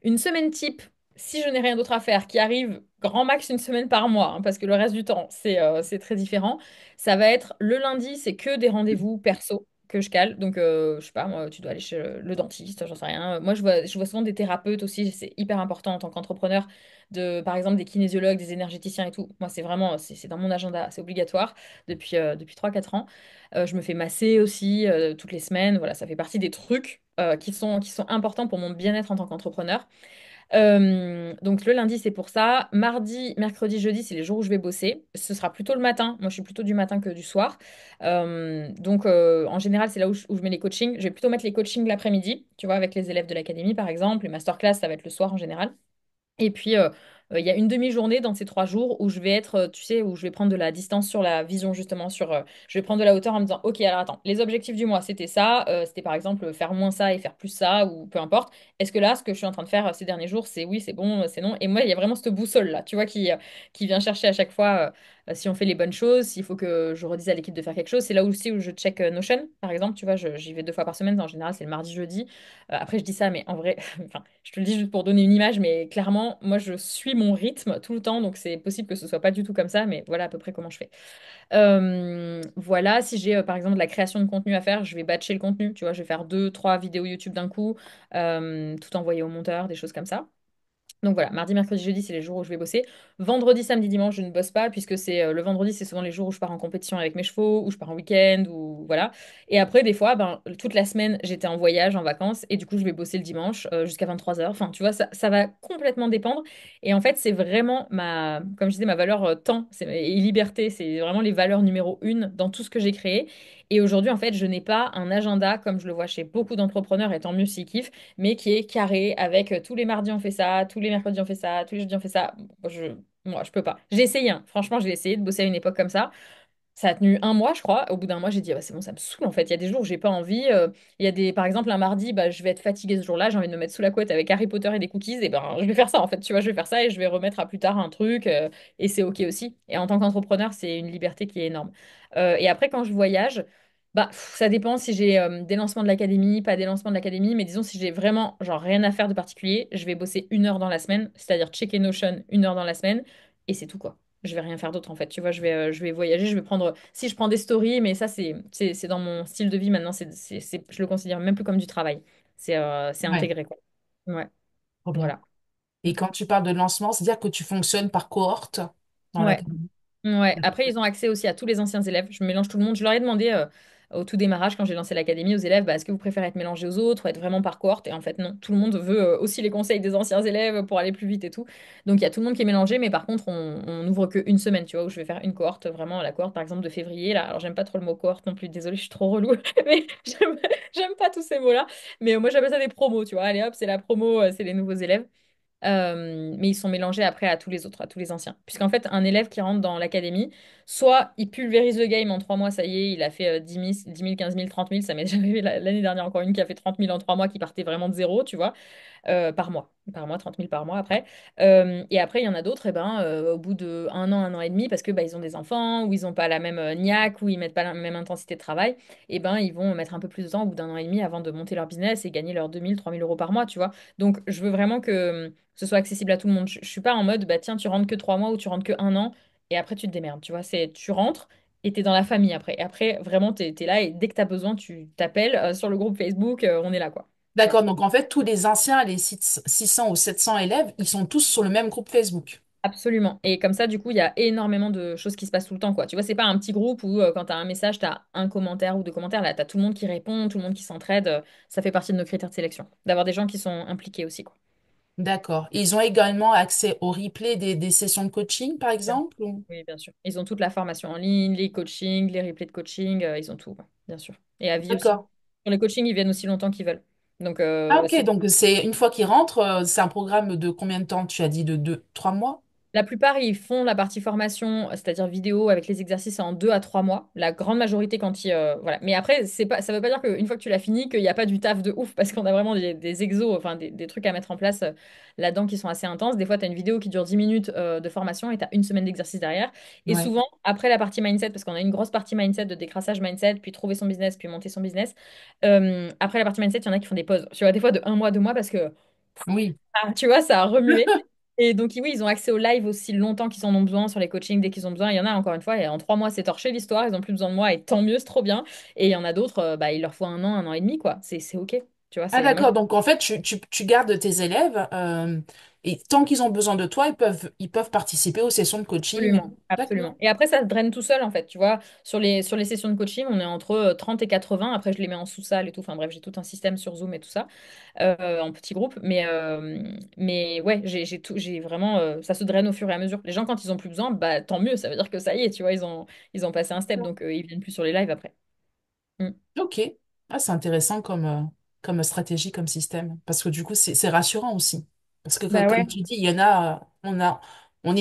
Une semaine type. si je n'ai rien d'autre à faire, qui arrive grand max une semaine par mois, hein, parce que le reste du temps, c'est très différent, ça va être le lundi, c'est que des rendez-vous perso que je cale. Donc, je sais pas, moi, tu dois aller chez le dentiste, j'en sais rien. Moi, je vois souvent des thérapeutes aussi, c'est hyper important en tant qu'entrepreneur, par exemple, des kinésiologues, des énergéticiens et tout. Moi, c'est vraiment, c'est dans mon agenda, c'est obligatoire depuis 3 4 ans. Je me fais masser aussi toutes les semaines. Voilà, ça fait partie des trucs qui sont importants pour mon bien-être en tant qu'entrepreneur. Donc le lundi, c'est pour ça. Mardi, mercredi, jeudi, c'est les jours où je vais bosser. Ce sera plutôt le matin. Moi, je suis plutôt du matin que du soir. Donc en général, c'est là où je mets les coachings. Je vais plutôt mettre les coachings l'après-midi, tu vois, avec les élèves de l'académie, par exemple. Les masterclass, ça va être le soir en général. Et puis, il y a une demi-journée dans ces 3 jours où je vais être, tu sais, où je vais prendre de la distance sur la vision, justement, je vais prendre de la hauteur en me disant, OK, alors attends, les objectifs du mois, c'était ça, c'était par exemple faire moins ça et faire plus ça, ou peu importe. Est-ce que là, ce que je suis en train de faire ces derniers jours, c'est oui, c'est bon, c'est non? Et moi, il y a vraiment cette boussole-là, tu vois, qui vient chercher à chaque fois si on fait les bonnes choses, s'il faut que je redise à l'équipe de faire quelque chose. C'est là aussi où je check Notion, par exemple, tu vois, j'y vais 2 fois par semaine, en général, c'est le mardi, jeudi. Après, je dis ça, mais en vrai, enfin, je te le dis juste pour donner une image, mais clairement, moi, je suis mon rythme tout le temps, donc c'est possible que ce soit pas du tout comme ça, mais voilà à peu près comment je fais. Voilà, si j'ai par exemple de la création de contenu à faire, je vais batcher le contenu, tu vois, je vais faire 2 3 vidéos YouTube d'un coup, tout envoyer au monteur, des choses comme ça. Donc voilà, mardi, mercredi, jeudi, c'est les jours où je vais bosser. Vendredi, samedi, dimanche, je ne bosse pas puisque c'est le vendredi, c'est souvent les jours où je pars en compétition avec mes chevaux, où je pars en week-end, ou voilà. Et après, des fois, ben, toute la semaine, j'étais en voyage, en vacances, et du coup, je vais bosser le dimanche jusqu'à 23 heures. Enfin, tu vois, ça va complètement dépendre. Et en fait, c'est vraiment comme je disais, ma valeur temps et liberté, c'est vraiment les valeurs numéro une dans tout ce que j'ai créé. Et aujourd'hui, en fait, je n'ai pas un agenda comme je le vois chez beaucoup d'entrepreneurs, et tant mieux s'ils kiffent, mais qui est carré avec tous les mardis on fait ça, tous les mercredis on fait ça, tous les jeudis on fait ça. Moi, je peux pas. J'ai essayé, hein. Franchement, j'ai essayé de bosser à une époque comme ça. Ça a tenu un mois, je crois. Au bout d'un mois, j'ai dit, ah bah, c'est bon, ça me saoule en fait. Il y a des jours où j'ai pas envie. Il y a par exemple, un mardi, bah, je vais être fatiguée ce jour-là, j'ai envie de me mettre sous la couette avec Harry Potter et des cookies. Et ben, je vais faire ça en fait. Tu vois, je vais faire ça et je vais remettre à plus tard un truc. Et c'est OK aussi. Et en tant qu'entrepreneur, c'est une liberté qui est énorme. Et après, quand je voyage, bah, ça dépend si j'ai des lancements de l'académie, pas des lancements de l'académie. Mais disons, si j'ai vraiment genre rien à faire de particulier, je vais bosser 1 heure dans la semaine, c'est-à-dire checker Notion 1 heure dans la semaine. Et c'est tout quoi. Je vais rien faire d'autre en fait. Tu vois, je vais voyager, je vais prendre. Si je prends des stories, mais ça, c'est dans mon style de vie maintenant. Je le considère même plus comme du travail. C'est Ouais, intégré, quoi. Ouais, trop bien. voilà. Et quand tu parles de lancement, c'est-à-dire que tu fonctionnes par cohorte dans Ouais. l'académie. Ouais, après, ils ont accès aussi à tous les anciens élèves. Je mélange tout le monde. Je leur ai demandé au tout démarrage, quand j'ai lancé l'académie, aux élèves, bah, est-ce que vous préférez être mélangé aux autres ou être vraiment par cohorte? Et en fait, non. Tout le monde veut aussi les conseils des anciens élèves pour aller plus vite et tout. Donc, il y a tout le monde qui est mélangé, mais par contre, on n'ouvre qu'une semaine, tu vois, où je vais faire une cohorte, vraiment la cohorte, par exemple, de février. Là. Alors, j'aime pas trop le mot cohorte non plus. Désolée, je suis trop relou. Mais j'aime pas tous ces mots-là. Mais moi, j'appelle ça des promos, tu vois. Allez hop, c'est la promo, c'est les nouveaux élèves. Mais ils sont mélangés après à tous les autres, à tous les anciens. Puisqu'en fait, un élève qui rentre dans l'académie, soit il pulvérise le game en 3 mois, ça y est, il a fait 10 000, 15 000, 30 000. Ça m'est déjà arrivé l'année dernière, encore une qui a fait 30 000 en 3 mois, qui partait vraiment de zéro, tu vois, par mois. Par mois, 30 000 par mois après. Et après, il y en a d'autres, eh ben, au bout de un an et demi, parce que bah, ils ont des enfants, ou ils n'ont pas la même niaque, ou ils mettent pas la même intensité de travail, et ben, ils vont mettre un peu plus de temps au bout d'un an et demi avant de monter leur business et gagner leurs 2 000, 3 000 euros par mois, tu vois. Donc, je veux vraiment que ce soit accessible à tout le monde. Je suis pas en mode, bah tiens, tu rentres que 3 mois ou tu rentres que un an et après tu te démerdes. Tu vois, tu rentres et t'es dans la famille après. Et après, vraiment, t'es là et dès que t'as besoin, tu t'appelles sur le groupe Facebook, on est là, quoi. Tu vois. D'accord, donc en fait, tous les anciens, les 600 ou 700 élèves, ils sont tous sur le même groupe Facebook. Absolument. Et comme ça, du coup, il y a énormément de choses qui se passent tout le temps, quoi. Tu vois, c'est pas un petit groupe où quand t'as un message, t'as un commentaire ou deux commentaires. Là, t'as tout le monde qui répond, tout le monde qui s'entraide. Ça fait partie de nos critères de sélection. D'avoir des gens qui sont impliqués aussi, quoi. D'accord. Ils ont également accès au replay des sessions de coaching, par Bien sûr. exemple? Oui, bien sûr. Ils ont toute la formation en ligne, les coachings, les replays de coaching, ils ont tout, ouais, bien sûr. Et à vie aussi. D'accord. Pour les coachings, ils viennent aussi longtemps qu'ils veulent. Donc, Ah, ok, donc c'est une fois qu'ils rentrent, c'est un programme de combien de temps? Tu as dit de 2, 3 mois? la plupart, ils font la partie formation, c'est-à-dire vidéo avec les exercices en 2 à 3 mois. La grande majorité quand ils... voilà. Mais après, ça veut pas dire qu'une fois que tu l'as fini, qu'il n'y a pas du taf de ouf, parce qu'on a vraiment des exos, enfin des trucs à mettre en place là-dedans qui sont assez intenses. Des fois, tu as une vidéo qui dure 10 minutes de formation et tu as une semaine d'exercice derrière. Et Ouais. souvent, après la partie mindset, parce qu'on a une grosse partie mindset de décrassage mindset, puis trouver son business, puis monter son business, après la partie mindset, il y en a qui font des pauses. Tu vois, des fois de 1 mois, 2 mois, parce que Oui. Ah, tu vois, ça a remué. Et donc, oui, ils ont accès au live aussi longtemps qu'ils en ont besoin sur les coachings, dès qu'ils ont besoin. Il y en a, encore une fois, et en 3 mois, c'est torché l'histoire. Ils ont plus besoin de moi, et tant mieux, c'est trop bien. Et il y en a d'autres, bah, il leur faut un an et demi, quoi. C'est OK. Tu vois, Ah c'est moi. d'accord, donc en fait, tu gardes tes élèves et tant qu'ils ont besoin de toi, ils peuvent participer aux sessions de coaching. Absolument, D'accord. absolument. Et après, ça se draine tout seul, en fait. Tu vois, sur les sessions de coaching, on est entre 30 et 80. Après, je les mets en sous-salle et tout. Enfin, bref, j'ai tout un système sur Zoom et tout ça, en petits groupes. Mais ouais, j'ai vraiment, ça se draine au fur et à mesure. Les gens, quand ils ont plus besoin, bah, tant mieux. Ça veut dire que ça y est, tu vois, ils ont passé un step. Donc, ils viennent plus sur les lives après. Mm. Ok. Ah, c'est intéressant comme stratégie, comme système. Parce que du coup, c'est rassurant aussi. Parce que Bah comme ouais, tu dis, il y en a, on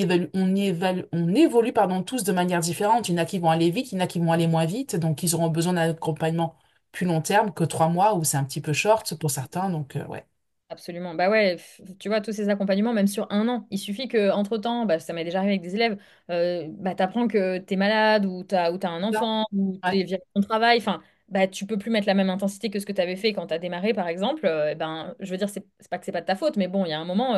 évolue, pardon, tous de manière différente. Il y en a qui vont aller vite, il y en a qui vont aller moins vite. Donc, ils auront besoin d'un accompagnement plus long terme que 3 mois où c'est un petit peu short pour certains. Donc, ouais. absolument. Bah ouais, tu vois, tous ces accompagnements, même sur un an, il suffit que entre-temps, bah, ça m'est déjà arrivé avec des élèves, bah, t'apprends que t'es malade ou t'as un Ça, enfant ou ouais. t'es viré de ton travail, enfin, bah, tu peux plus mettre la même intensité que ce que t'avais fait quand t'as démarré, par exemple. Ben, je veux dire, c'est pas que c'est pas de ta faute, mais bon, il y a un moment,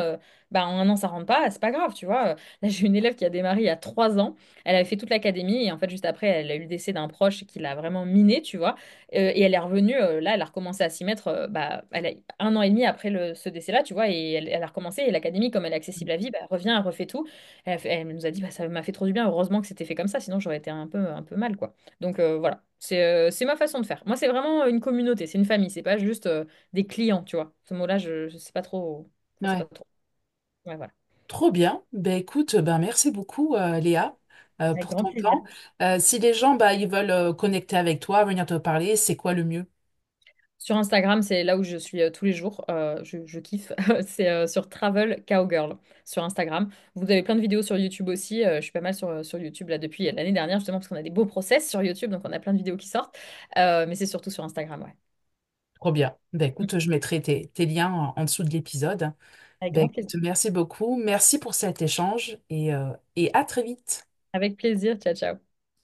bah, en un an, ça rentre pas, c'est pas grave, tu vois. Là, j'ai une élève qui a démarré il y a 3 ans, elle avait fait toute l'académie et en fait, juste après, elle a eu le décès d'un proche qui l'a vraiment minée, tu vois. Et elle est revenue, là, elle a recommencé à s'y mettre, bah, elle a un an et demi après ce décès-là, tu vois, et elle a recommencé. Et l'académie, comme elle est accessible à vie, bah, elle revient, elle refait tout. Elle nous a dit, bah, ça m'a fait trop du bien, heureusement que c'était fait comme ça, sinon j'aurais été un peu mal, quoi. Donc voilà, c'est ma façon de faire. Moi, c'est vraiment une communauté, c'est une famille, c'est pas juste des clients, tu vois. Ce mot-là, je sais pas trop. Enfin, c'est pas Ouais. trop. Ouais, voilà. Trop bien. Ben écoute, ben merci beaucoup Léa Avec pour grand ton plaisir. temps. Si les gens bah, ils veulent connecter avec toi, venir te parler, c'est quoi le mieux? Sur Instagram, c'est là où je suis tous les jours. Je kiffe. C'est sur Travel Cowgirl sur Instagram. Vous avez plein de vidéos sur YouTube aussi. Je suis pas mal sur YouTube là depuis l'année dernière, justement, parce qu'on a des beaux process sur YouTube, donc on a plein de vidéos qui sortent. Mais c'est surtout sur Instagram, ouais. Trop bien. Ben Mm. écoute, je mettrai tes liens en dessous de l'épisode. Avec Ben grand écoute, plaisir. merci beaucoup. Merci pour cet échange et à très vite. Avec plaisir. Ciao, ciao.